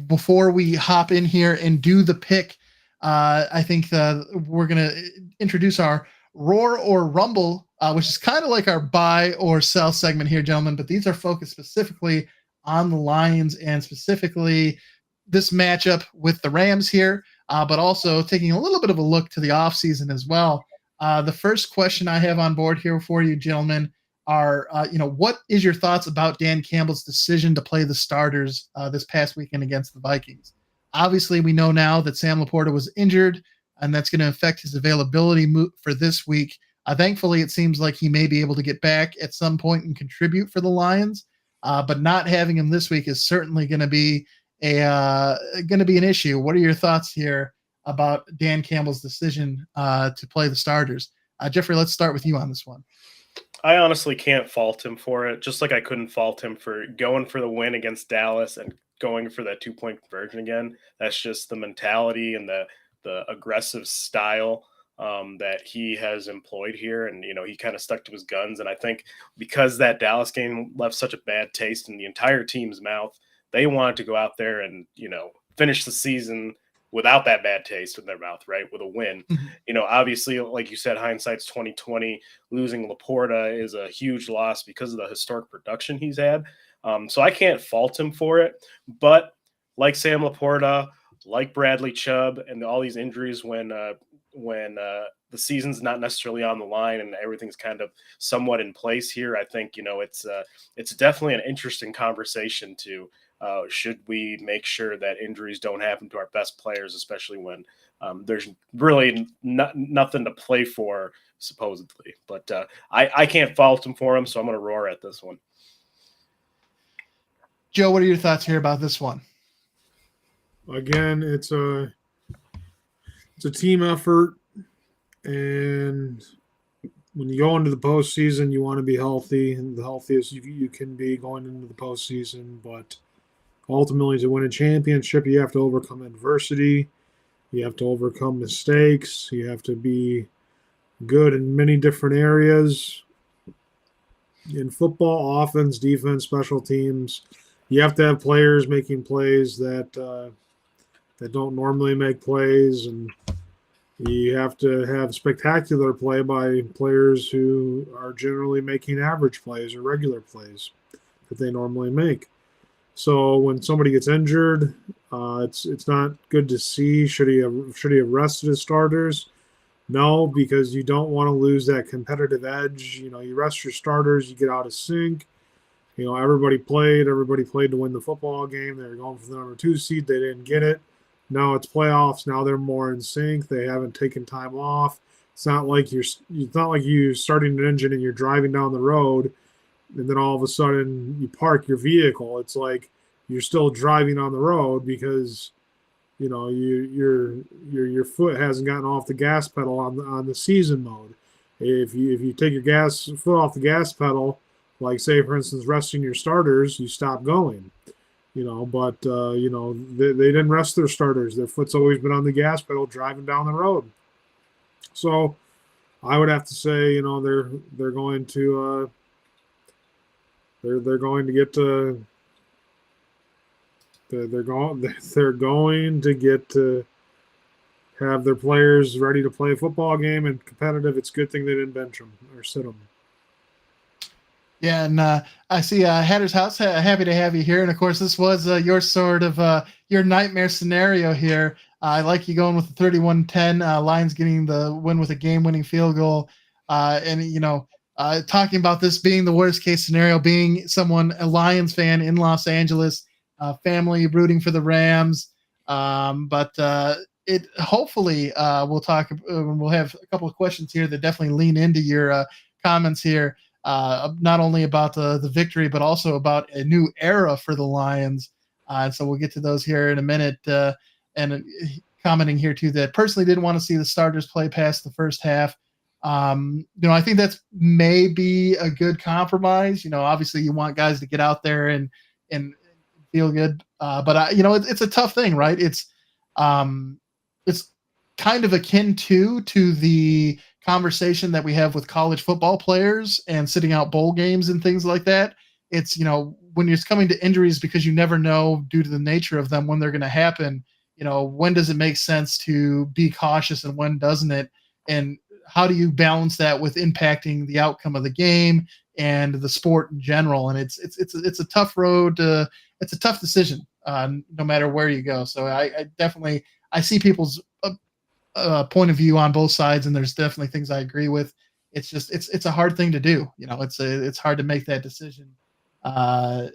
before we hop in here and do the pick, I think we're going to introduce our Roar or Rumble, which is kind of like our buy or sell segment here, gentlemen, but these are focused specifically on the Lions and specifically this matchup with the Rams here, but also taking a little bit of a look to the offseason as well. The first question I have on board here for you, gentlemen, are, what is your thoughts about Dan Campbell's decision to play the starters this past weekend against the Vikings? Obviously, we know now that Sam Laporta was injured, and that's going to affect his availability for this week. Thankfully, it seems like he may be able to get back at some point and contribute for the Lions, but not having him this week is certainly going to be an issue. What are your thoughts here about Dan Campbell's decision to play the starters? Jeffrey, let's start with you on this one. I honestly can't fault him for it, just like I couldn't fault him for going for the win against Dallas and going for that 2-point conversion again. That's just the mentality and the aggressive style that he has employed here. And, he kind of stuck to his guns. And I think because that Dallas game left such a bad taste in the entire team's mouth, they wanted to go out there and, finish the season without that bad taste in their mouth, right? With a win. Obviously, like you said, hindsight's 2020. Losing Laporta is a huge loss because of the historic production he's had. So I can't fault him for it. But like Sam Laporta, like Bradley Chubb, and all these injuries when the season's not necessarily on the line and everything's kind of somewhat in place here, I think, it's definitely an interesting conversation to should we make sure that injuries don't happen to our best players, especially when there's really nothing to play for, supposedly. But I can't fault him for him, so I'm going to roar at this one. Joe, what are your thoughts here about this one? Again, it's a team effort, and when you go into the postseason, you want to be healthy, and the healthiest you can be going into the postseason. But ultimately, to win a championship, you have to overcome adversity. You have to overcome mistakes. You have to be good in many different areas. In football, offense, defense, special teams, you have to have players making plays that don't normally make plays, and you have to have spectacular play by players who are generally making average plays or regular plays that they normally make. So when somebody gets injured, it's not good to see. Should he have rested his starters? No, because you don't want to lose that competitive edge. You rest your starters, you get out of sync. Everybody played to win the football game. They were going for the number 2 seed. They didn't get it. Now it's playoffs. Now they're more in sync. They haven't taken time off. It's not like you're starting an engine and you're driving down the road, and then all of a sudden you park your vehicle. It's like you're still driving on the road because your foot hasn't gotten off the gas pedal on the season mode. If you take your foot off the gas pedal, like say for instance resting your starters, you stop going. But they didn't rest their starters. Their foot's always been on the gas pedal driving down the road. So I would have to say, they're going to they're going to get to they're going to get to have their players ready to play a football game and competitive. It's a good thing they didn't bench them or sit them. Yeah, and I see Hatter's House, happy to have you here. And, of course, this was your sort of your nightmare scenario here. I like you going with the 31-10, Lions getting the win with a game-winning field goal. Talking about this being the worst-case scenario, being a Lions fan in Los Angeles, family rooting for the Rams. But it hopefully we'll have a couple of questions here that definitely lean into your comments here. Not only about the victory, but also about a new era for the Lions. So we'll get to those here in a minute. And commenting here, too, that personally didn't want to see the starters play past the first half. I think that's maybe a good compromise. Obviously you want guys to get out there and feel good, but it's a tough thing, right? It's kind of akin to the conversation that we have with college football players and sitting out bowl games and things like that. It's, when you're coming to injuries, because you never know due to the nature of them when they're going to happen, when does it make sense to be cautious and when doesn't it? And how do you balance that with impacting the outcome of the game and the sport in general? And it's a tough road. It's a tough decision, no matter where you go. So I definitely see people's point of view on both sides, and there's definitely things I agree with. It's just it's a hard thing to do. It's hard to make that decision. So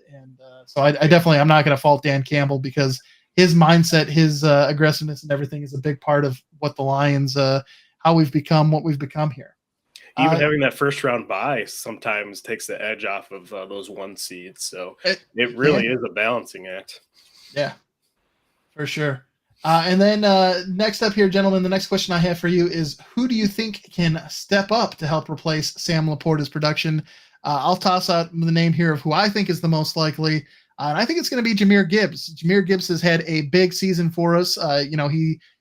I definitely, I'm not going to fault Dan Campbell, because his mindset, his aggressiveness and everything is a big part of what the Lions, how we've become what we've become here. Even having that first round bye sometimes takes the edge off of those 1 seeds. So it really is a balancing act. Yeah, for sure. And then next up here, gentlemen, the next question I have for you is, who do you think can step up to help replace Sam Laporta's production? I'll toss out the name here of who I think is the most likely. And I think it's going to be Jahmyr Gibbs. Jahmyr Gibbs has had a big season for us.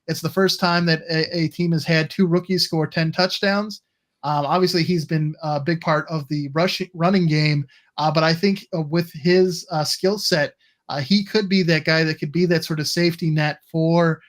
It's the first time that a team has had 2 rookies score 10 touchdowns. Obviously, he's been a big part of the running game. But I think with his skill set, he could be that guy that could be that sort of safety net for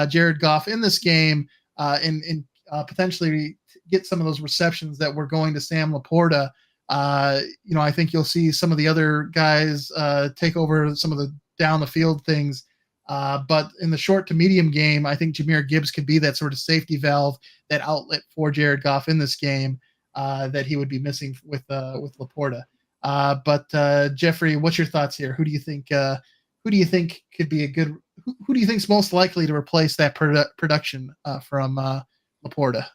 Jared Goff in this game, and potentially get some of those receptions that were going to Sam Laporta. I think you'll see some of the other guys take over some of the down the field things. But in the short to medium game, I think Jahmyr Gibbs could be that sort of safety valve, that outlet for Jared Goff in this game that he would be missing with Laporta. But Jeffrey, what's your thoughts here? Who do you think could be a good? Who do you think's most likely to replace that production from Laporta?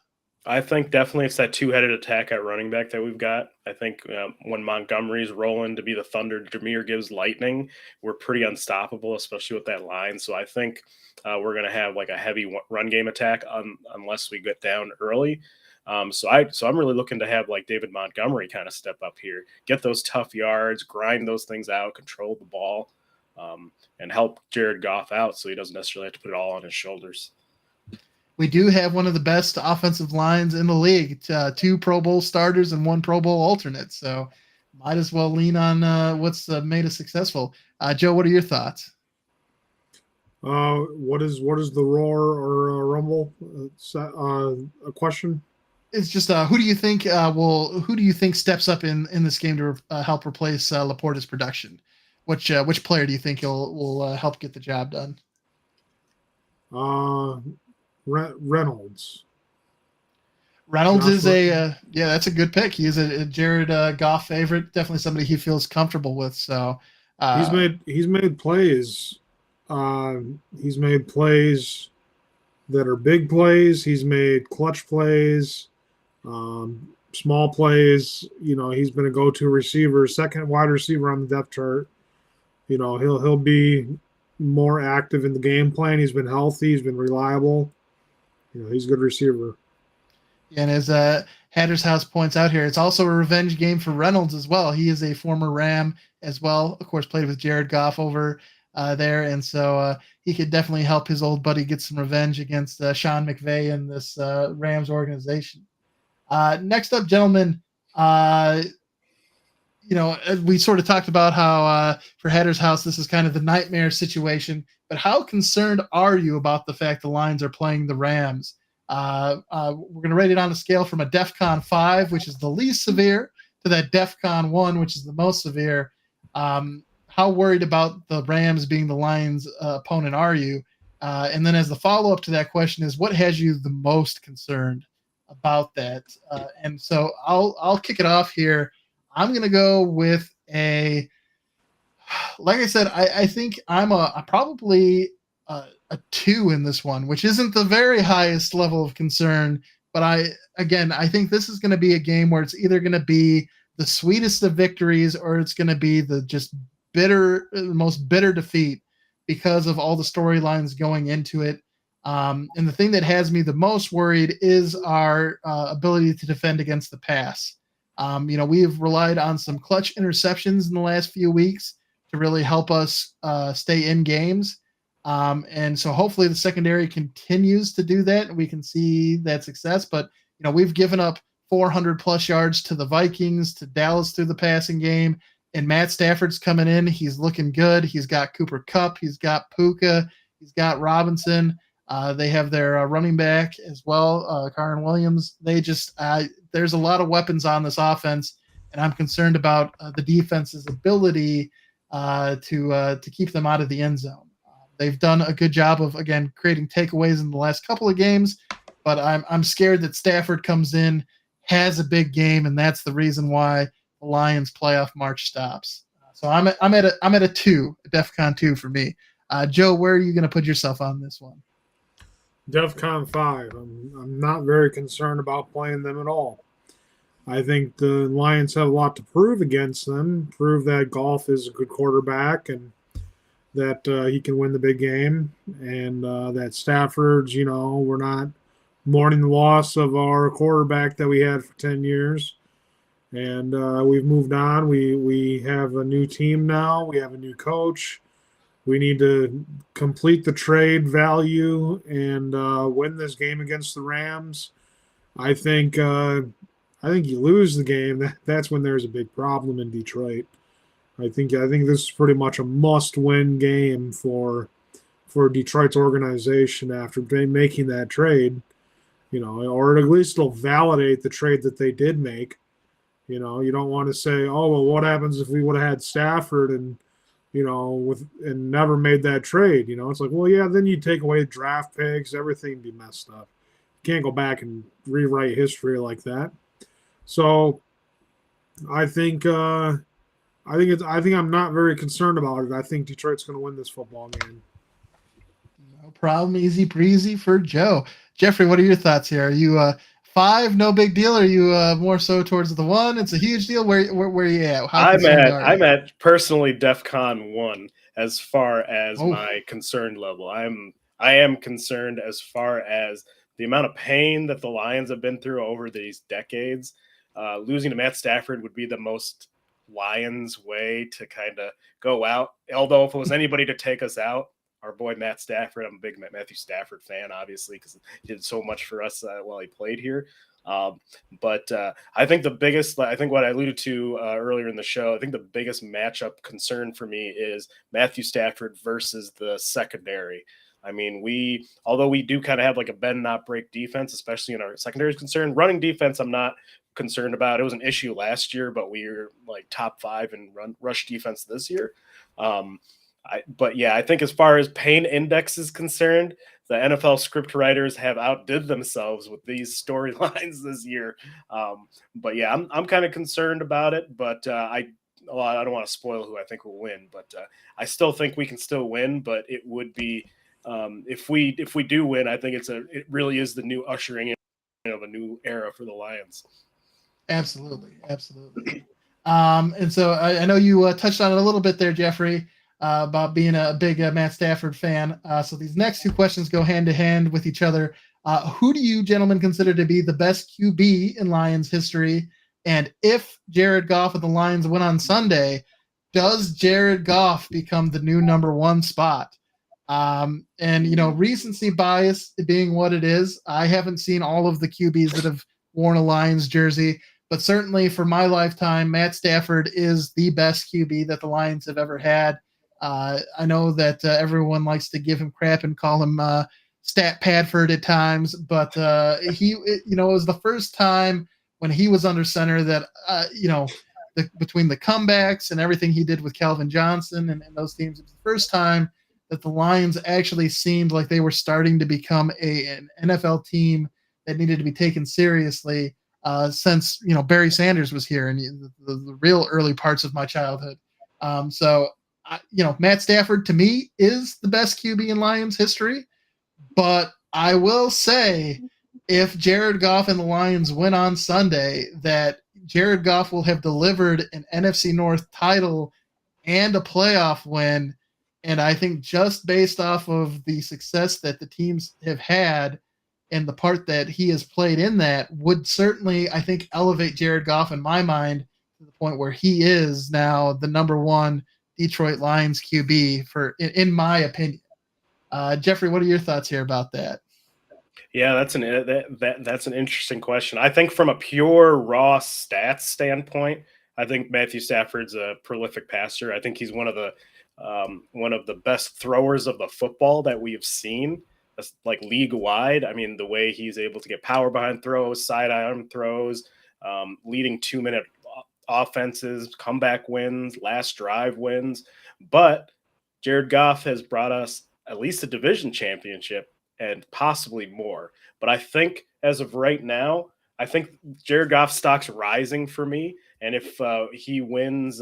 I think definitely it's that 2-headed attack at running back that we've got. I think when Montgomery's rolling to be the Thunder, Jahmyr Gibbs Lightning, we're pretty unstoppable, especially with that line. So I think we're going to have like a heavy run game attack unless we get down early. So I'm really looking to have like David Montgomery kind of step up here, get those tough yards, grind those things out, control the ball, and help Jared Goff out so he doesn't necessarily have to put it all on his shoulders. We do have one of the best offensive lines in the league, 2 Pro Bowl starters and 1 Pro Bowl alternate. So might as well lean on what's made us successful. Joe, what are your thoughts? What is the roar or rumble? A question? It's just who do you think steps up in this game to help replace Laporta's production? Which player do you think will help get the job done? Reynolds. Reynolds is that's a good pick. He is a Jared Goff favorite. Definitely somebody he feels comfortable with. So he's made plays. He's made plays that are big plays. He's made clutch plays, small plays. He's been a go-to receiver, second wide receiver on the depth chart. He'll be more active in the game plan. He's been healthy. He's been reliable. He's a good receiver. And as Hatter's House points out here, it's also a revenge game for Reynolds as well. He is a former Ram as well. Of course, played with Jared Goff over there. And so he could definitely help his old buddy get some revenge against Sean McVay and this Rams organization. Next up, gentlemen, we sort of talked about how for Hatter's House, this is kind of the nightmare situation. But how concerned are you about the fact the Lions are playing the Rams? We're going to rate it on a scale from a DEFCON 5, which is the least severe, to that DEFCON 1, which is the most severe. How worried about the Rams being the Lions' opponent are you? And then as the follow-up to that question is, what has you the most concerned about that? And so I'll kick it off here. I'm going to go with like I said, I think I'm probably a 2 in this one, which isn't the very highest level of concern. But I think this is going to be a game where it's either going to be the sweetest of victories or it's going to be the just most bitter defeat because of all the storylines going into it. And the thing that has me the most worried is our ability to defend against the pass. We have relied on some clutch interceptions in the last few weeks to really help us stay in games. And so hopefully the secondary continues to do that and we can see that success. But, we've given up 400 plus yards to the Vikings, to Dallas through the passing game. And Matt Stafford's coming in. He's looking good. He's got Cooper Kupp. He's got Puka. He's got Robinson. They have their running back as well, Kyren Williams. There's a lot of weapons on this offense, and I'm concerned about the defense's ability to keep them out of the end zone. They've done a good job of, again, creating takeaways in the last couple of games, but I'm scared that Stafford comes in, has a big game, and that's the reason why the Lions playoff march stops. So I'm at a 2, a DEFCON 2 for me. Joe, where are you going to put yourself on this one? DEFCON 5. I'm not very concerned about playing them at all. I think the Lions have a lot to prove against them, prove that Goff is a good quarterback and that he can win the big game, and that Stafford's, we're not mourning the loss of our quarterback that we had for 10 years. And we've moved on. We have a new team now. We have a new coach. We need to complete the trade value and win this game against the Rams. I think you lose the game. That's when there's a big problem in Detroit. I think this is pretty much a must-win game for Detroit's organization after making that trade. Or at least it'll validate the trade that they did make. You don't want to say, oh, well, what happens if we would have had Stafford and never made that trade? It's like, well, yeah, then you take away draft picks, everything would be messed up. You can't go back and rewrite history like that. So I think I'm not very concerned about it. I think Detroit's going to win this football game. No problem, easy breezy for Joe. Jeffrey, what are your thoughts here? Are you 5, no big deal? Are you more so towards the 1? It's a huge deal. Where are you at? I'm at personally DEFCON 1 as far as my concern level. I am concerned as far as the amount of pain that the Lions have been through over these decades. Losing to Matt Stafford would be the most Lions way to kind of go out. Although if it was anybody to take us out, our boy Matt Stafford. I'm a big Matthew Stafford fan, obviously, because he did so much for us while he played here. But I think what I alluded to earlier in the show, I think the biggest matchup concern for me is Matthew Stafford versus the secondary. I mean, although we do kind of have like a bend not break defense, especially in our secondary is concerned. Running defense, I'm not concerned about. It was an issue last year, but we were like top 5 in rush defense this year. I think as far as pain index is concerned, the NFL script writers have outdid themselves with these storylines this year. I'm kind of concerned about it, but I don't want to spoil who I think will win, but I still think we can still win, but it would be if we do win, I think it really is the new ushering in of a new era for the Lions. Absolutely. And so I know you touched on it a little bit there, Jeffrey, about being a big Matt Stafford fan. So these next 2 questions go hand to hand with each other. Who do you gentlemen consider to be the best QB in Lions history? And if Jared Goff and the Lions win on Sunday, does Jared Goff become the new number 1 spot? Recency bias being what it is, I haven't seen all of the QBs that have worn a Lions jersey, but certainly for my lifetime, Matt Stafford is the best QB that the Lions have ever had. I know that everyone likes to give him crap and call him Stat Padford at times, but it was the first time when he was under center that between the comebacks and everything he did with Calvin Johnson and those teams, it was the first time that the Lions actually seemed like they were starting to become an NFL team that needed to be taken seriously since Barry Sanders was here in the real early parts of my childhood. Matt Stafford to me is the best QB in Lions history, but I will say if Jared Goff and the Lions win on Sunday, that Jared Goff will have delivered an NFC North title and a playoff win And I think just based off of the success that the teams have had and the part that he has played in that would certainly, I think, elevate Jared Goff in my mind to the point where he is now the number one Detroit Lions QB in my opinion. Jeffrey, what are your thoughts here about that? Yeah, that's an interesting question. I think from a pure raw stats standpoint, I think Matthew Stafford's a prolific passer. I think he's one of the best throwers of the football that we've seen, like league wide. I mean, the way he's able to get power behind throws, sidearm throws, leading 2-minute offenses, comeback wins, last drive wins. But Jared Goff has brought us at least a division championship and possibly more. But I think as of right now, I think Jared Goff's stock's rising for me. And if he wins,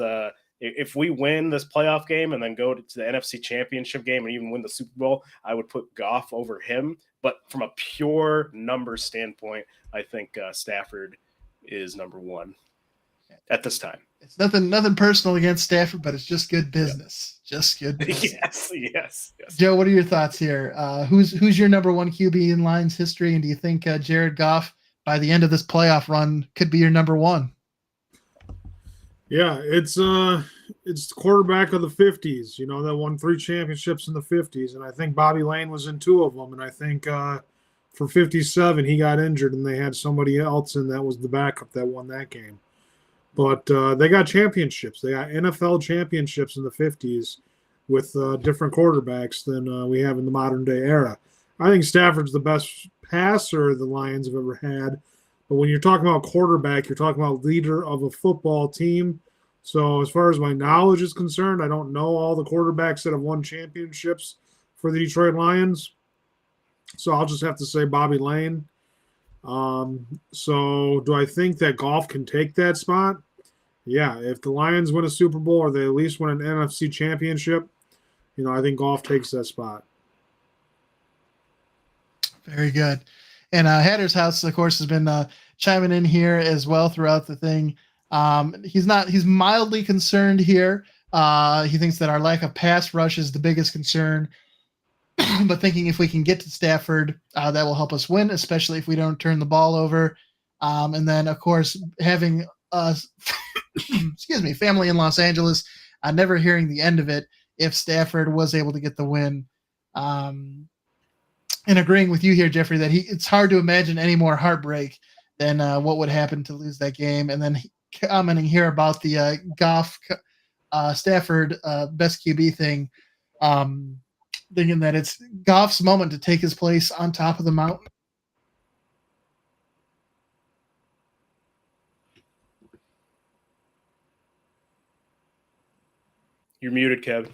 if we win this playoff game and then go to the NFC Championship game and even win the Super Bowl, I would put Goff over him. But from a pure number standpoint, I think Stafford is number one at this time. It's nothing personal against Stafford, but it's just good business. Yep. Just good business. Yes. Joe, what are your thoughts here? Who's your number one QB in Lions history, and do you think Jared Goff, by the end of this playoff run, could be your number one? Yeah, it's the quarterback of the 50s, that won 3 championships in the 50s, and I think Bobby Lane was in 2 of them, and I think for 57 he got injured and they had somebody else, and that was the backup that won that game. But they got championships. They got NFL championships in the 50s with different quarterbacks than we have in the modern day era. I think Stafford's the best passer the Lions have ever had. But when you're talking about quarterback, you're talking about leader of a football team. So as far as my knowledge is concerned, I don't know all the quarterbacks that have won championships for the Detroit Lions. So I'll just have to say Bobby Lane. So do I think that Goff can take that spot? Yeah, if the Lions win a Super Bowl or they at least win an NFC championship, I think Goff takes that spot. Very good. And Hatter's House, of course, has been chiming in here as well throughout the thing. He's mildly concerned here. He thinks that our lack of pass rush is the biggest concern, but thinking if we can get to Stafford, that will help us win, especially if we don't turn the ball over. And then, of course, having family in Los Angeles, never hearing the end of it if Stafford was able to get the win. And agreeing with you here, Jeffrey, that it's hard to imagine any more heartbreak than what would happen to lose that game. And then commenting here about the Goff Stafford best QB thing, thinking that it's Goff's moment to take his place on top of the mountain. You're muted, Kev.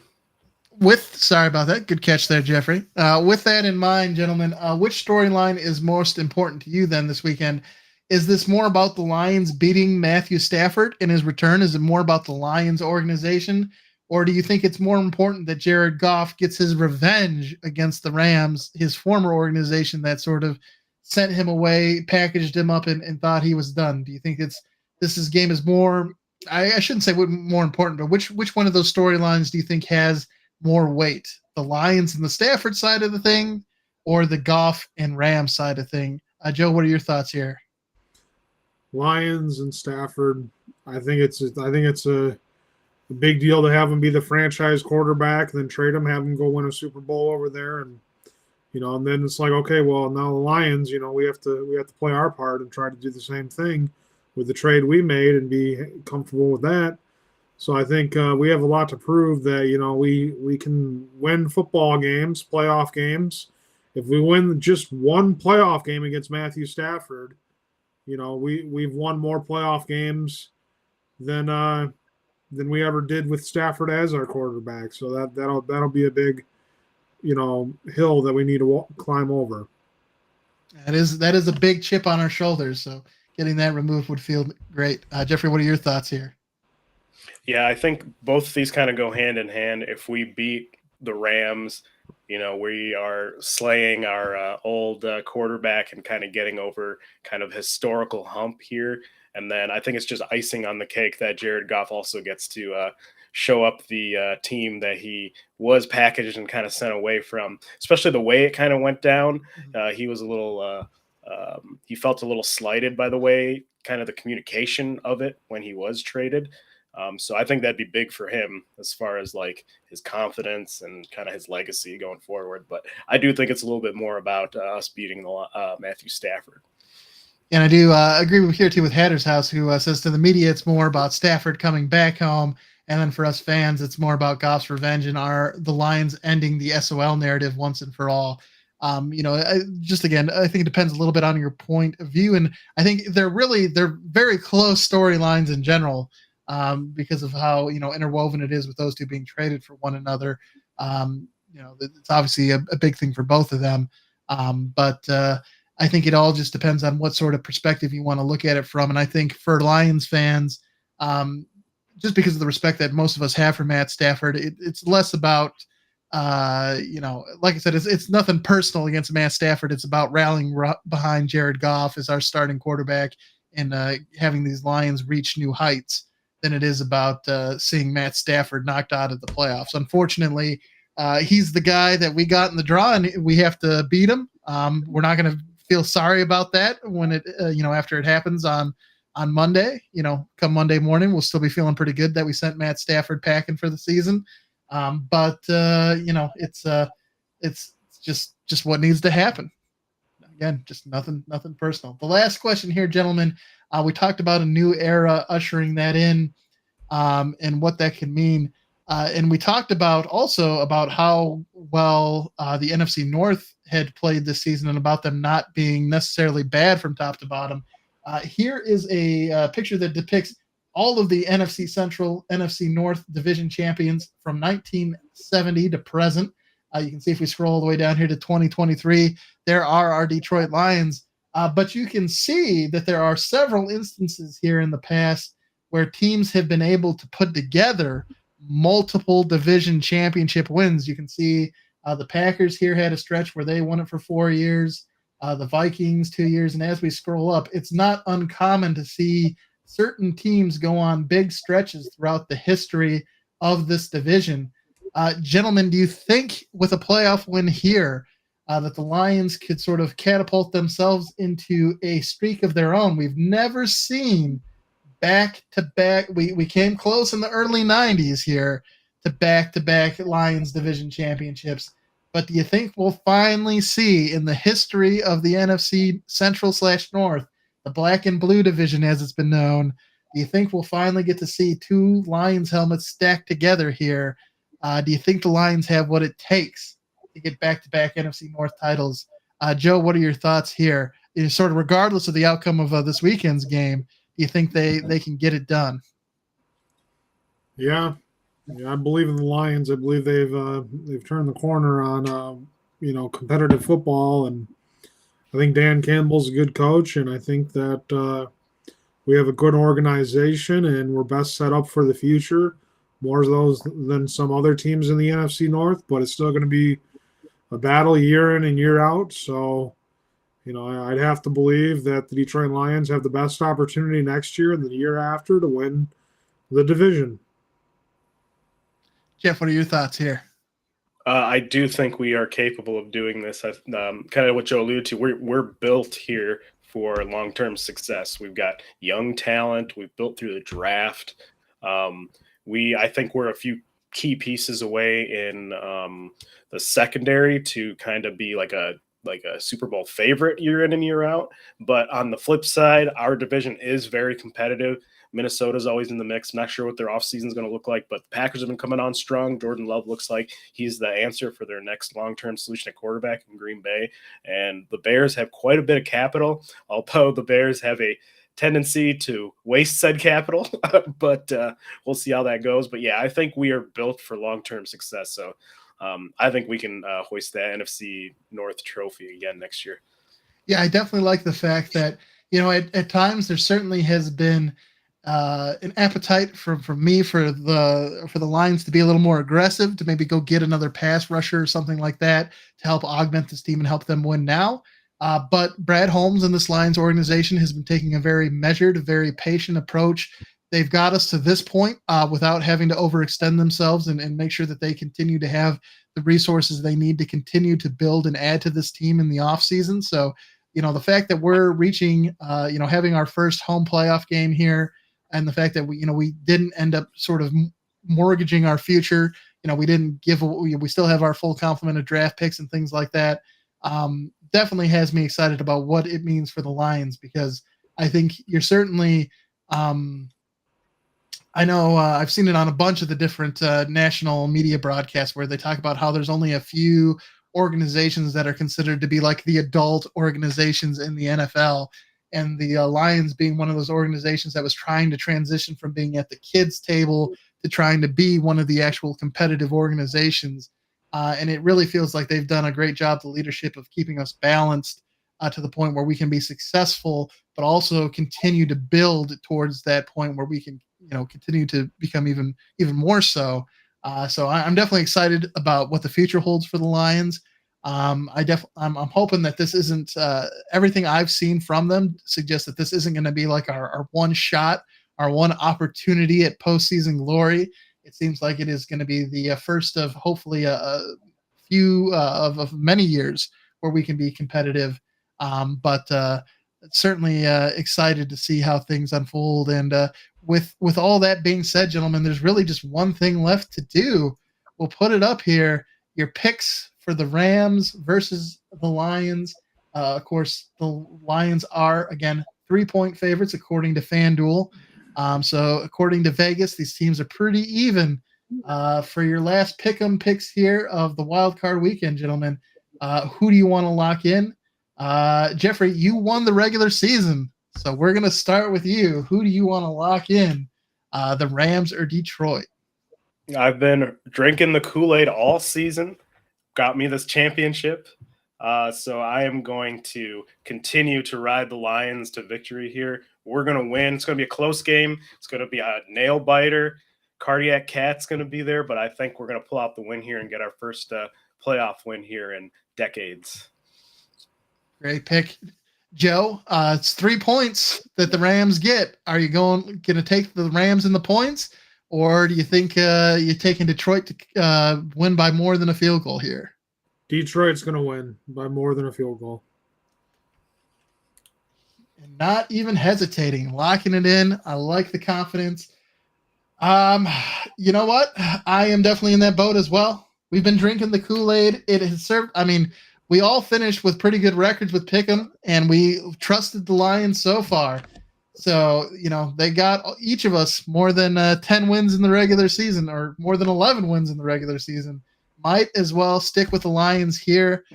Sorry about that. Good catch there, Jeffrey. With that in mind, gentlemen, which storyline is most important to you then this weekend? Is this more about the Lions beating Matthew Stafford in his return? Is it more about the Lions organization? Or do you think it's more important that Jared Goff gets his revenge against the Rams, his former organization that sort of sent him away, packaged him up, and thought he was done? Do you think this game is more, I shouldn't say more important, but which one of those storylines do you think has more weight, the Lions and the Stafford side of the thing, or the Goff and Rams side of thing? Joe, what are your thoughts here? Lions and Stafford. I think it's a big deal to have him be the franchise quarterback, then trade him, have him go win a Super Bowl over there, and and then it's like, okay, well, now the Lions, we have to play our part and try to do the same thing with the trade we made and be comfortable with that. So I think we have a lot to prove that, we can win football games, playoff games. If we win just one playoff game against Matthew Stafford, we've won more playoff games than we ever did with Stafford as our quarterback. So that'll be a big, hill that we need to climb over. That is a big chip on our shoulders. So getting that removed would feel great. Jeffrey, what are your thoughts here? Yeah, I think both of these kind of go hand in hand. If we beat the Rams, we are slaying our old quarterback and kind of getting over kind of historical hump here. And then I think it's just icing on the cake that Jared Goff also gets to show up the team that he was packaged and kind of sent away from, especially the way it kind of went down. He was a little, he felt a little slighted by the way, kind of the communication of it when he was traded. So I think that'd be big for him as far as like his confidence and kind of his legacy going forward. But I do think it's a little bit more about us beating the Matthew Stafford. And I do agree with here too with Hatter's House, who says to the media it's more about Stafford coming back home, and then for us fans it's more about Goff's revenge and the Lions ending the SOL narrative once and for all. Again, I think it depends a little bit on your point of view, and I think they're very close storylines in general. Because of how interwoven it is with those two being traded for one another. It's obviously a big thing for both of them. But I think it all just depends on what sort of perspective you want to look at it from. And I think for Lions fans, just because of the respect that most of us have for Matt Stafford, it's less about like I said, it's nothing personal against Matt Stafford. It's about rallying behind Jared Goff as our starting quarterback and having these Lions reach new heights than it is about seeing Matt Stafford knocked out of the playoffs. Unfortunately, he's the guy that we got in the draw, and we have to beat him. We're not going to feel sorry about that when it, after it happens on Monday. Come Monday morning, we'll still be feeling pretty good that we sent Matt Stafford packing for the season. It's just what needs to happen. Again, just nothing personal. The last question here, gentlemen. We talked about a new era ushering that in, and what that can mean. And we talked about how well the NFC North had played this season and about them not being necessarily bad from top to bottom. Here is a picture that depicts all of the NFC Central, NFC North division champions from 1970 to present. You can see if we scroll all the way down here to 2023, there are our Detroit Lions. But you can see that there are several instances here in the past where teams have been able to put together multiple division championship wins. You can see the Packers here had a stretch where they won it for 4 years, the Vikings 2 years. And as we scroll up, it's not uncommon to see certain teams go on big stretches throughout the history of this division. Gentlemen, do you think with a playoff win here, that the Lions could sort of catapult themselves into a streak of their own? We've never seen back-to-back. We came close in the early 90s here to back-to-back Lions division championships. But do you think we'll finally see in the history of the NFC Central/North, the black and blue division as it's been known, do you think we'll finally get to see two Lions helmets stacked together here? Do you think the Lions have what it takes to get back-to-back NFC North titles? Joe, what are your thoughts here? Sort of regardless of the outcome of this weekend's game, do you think they can get it done? Yeah, I believe in the Lions. I believe they've turned the corner on competitive football, and I think Dan Campbell's a good coach, and I think that we have a good organization, and we're best set up for the future. More of those than some other teams in the NFC North, but it's still going to be a battle year in and year out. So, I'd have to believe that the Detroit Lions have the best opportunity next year and the year after to win the division. Jeff, what are your thoughts here? I do think we are capable of doing this. Kind of what Joe alluded to. We're built here for long-term success. We've got young talent. We've built through the draft. I think we're a few key pieces away in the secondary to kind of be like a Super Bowl favorite year in and year out. But on the flip side, our division is very competitive. Minnesota's always in the mix. I'm not sure what their offseason is going to look like, but the Packers have been coming on strong. Jordan Love looks like he's the answer for their next long-term solution at quarterback in Green Bay. And the Bears have quite a bit of capital, although the Bears have a tendency to waste said capital, but we'll see how that goes. But yeah, I think we are built for long-term success. So I think we can hoist that NFC North trophy again next year. Yeah, I definitely like the fact that, at times there certainly has been an appetite from me for the Lions to be a little more aggressive, to maybe go get another pass rusher or something like that to help augment this team and help them win now. But Brad Holmes and this Lions organization has been taking a very measured, very patient approach. they've got us to this point without having to overextend themselves and make sure that they continue to have the resources they need to continue to build and add to this team in the offseason. So, the fact that we're reaching, having our first home playoff game here, and the fact that we didn't end up sort of mortgaging our future, we didn't we still have our full complement of draft picks and things like that. Definitely has me excited about what it means for the Lions, because I think you're certainly, I know I've seen it on a bunch of the different national media broadcasts where they talk about how there's only a few organizations that are considered to be like the adult organizations in the NFL, and the Lions being one of those organizations that was trying to transition from being at the kids' table to trying to be one of the actual competitive organizations. And it really feels like they've done a great job, the leadership, of keeping us balanced to the point where we can be successful, but also continue to build towards that point where we can, continue to become even more so. So I'm definitely excited about what the future holds for the Lions. I'm hoping that this isn't everything I've seen from them suggests that this isn't going to be like our one shot, our one opportunity at postseason glory. It seems like it is going to be the first of hopefully a few of many years where we can be competitive. But certainly excited to see how things unfold. And with all that being said, gentlemen, there's really just one thing left to do. We'll put it up here. Your picks for the Rams versus the Lions. Of course, the Lions are, again, 3-point favorites according to FanDuel. So according to Vegas, these teams are pretty even. For your last pick'em picks here of the wild card weekend, gentlemen, who do you want to lock in? Jeffrey, you won the regular season, so we're going to start with you. Who do you want to lock in, the Rams or Detroit? I've been drinking the Kool-Aid all season, got me this championship, so I am going to continue to ride the Lions to victory here. We're going to win. It's going to be a close game. It's going to be a nail-biter. Cardiac Cat's going to be there, but I think we're going to pull out the win here and get our first playoff win here in decades. Great pick. Joe, it's 3 points that the Rams get. Are you going to take the Rams in the points, or do you think you're taking Detroit to win by more than a field goal here? Detroit's going to win by more than a field goal. And not even hesitating, locking it in. I like the confidence. You know what? I am definitely in that boat as well. We've been drinking the Kool-Aid. It has served. I mean, we all finished with pretty good records with Pick'em, and we trusted the Lions so far. So, they got each of us more than 10 wins in the regular season, or more than 11 wins in the regular season. Might as well stick with the Lions here.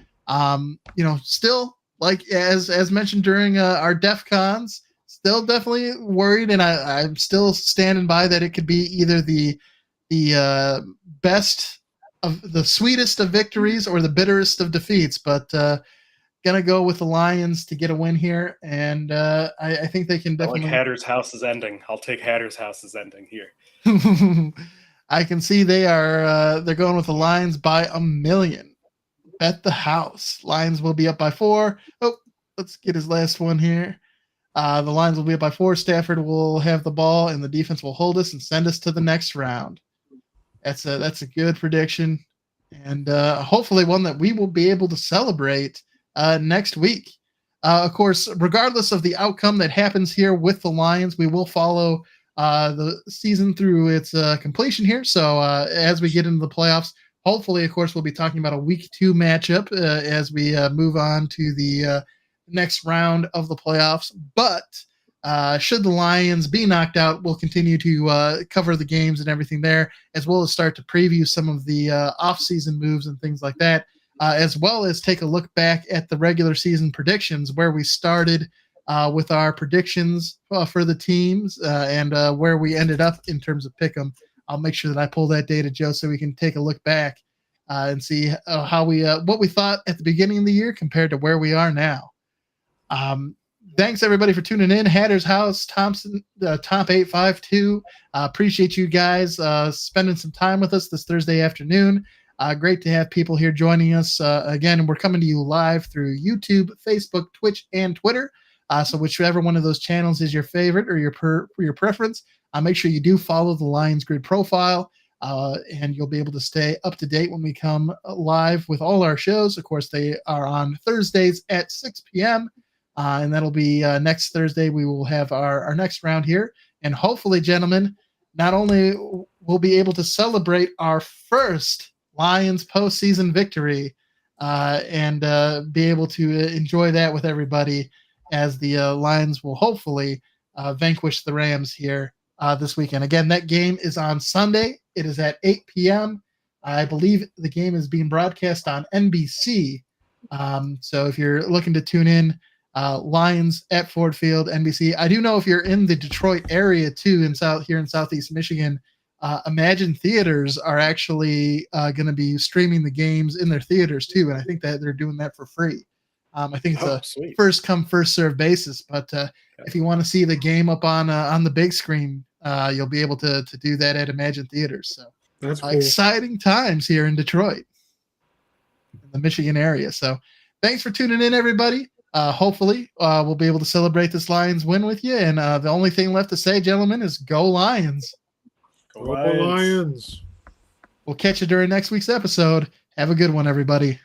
Still, like as mentioned during our DEF Cons, still definitely worried, and I'm still standing by that it could be either the best of the sweetest of victories or the bitterest of defeats, but gonna go with the Lions to get a win here, and I think they can definitely. Like Hatter's house is ending. I'll take Hatter's house is ending here. I can see they're going with the Lions by 1 million. Bet the house. Lions will be up by 4. Oh, let's get his last one here. The Lions will be up by 4. Stafford will have the ball, and the defense will hold us and send us to the next round. That's a good prediction, and hopefully one that we will be able to celebrate next week. Of course, regardless of the outcome that happens here with the Lions, we will follow the season through its completion here. So as we get into the playoffs, hopefully, of course, we'll be talking about a week 2 matchup as we move on to the next round of the playoffs. But should the Lions be knocked out, we'll continue to cover the games and everything there, as well as start to preview some of the off-season moves and things like that, as well as take a look back at the regular season predictions, where we started with our predictions for the teams and where we ended up in terms of pick'em. I'll make sure that I pull that data, Joe, so we can take a look back and see how what we thought at the beginning of the year compared to where we are now. Thanks everybody for tuning in. Hatter's House, Thompson, Top 852. Appreciate you guys spending some time with us this Thursday afternoon. Great to have people here joining us again. And we're coming to you live through YouTube, Facebook, Twitch, and Twitter. So whichever one of those channels is your favorite or your preference, Make sure you do follow the Lions Grid profile, and you'll be able to stay up to date when we come live with all our shows. Of course, they are on Thursdays at 6 p.m., and that'll be next Thursday. We will have our next round here. And hopefully, gentlemen, not only we'll be able to celebrate our first Lions postseason victory and be able to enjoy that with everybody, as the Lions will hopefully vanquish the Rams here this weekend. Again, that game is on Sunday. It is at 8 p.m. I believe the game is being broadcast on NBC. So if you're looking to tune in, Lions at Ford Field, NBC. I do know if you're in the Detroit area too, here in Southeast Michigan, Imagine Theaters are actually going to be streaming the games in their theaters too, and I think that they're doing that for free. I think it's a sweet. first come first serve basis, but if you want to see the game up on the big screen, you'll be able to do that at Imagine Theaters. So That's cool. Exciting times here in Detroit, in the Michigan area. So thanks for tuning in, everybody. Hopefully we'll be able to celebrate this Lions win with you. And the only thing left to say, gentlemen, is go Lions. Go Lions. We'll catch you during next week's episode. Have a good one, everybody.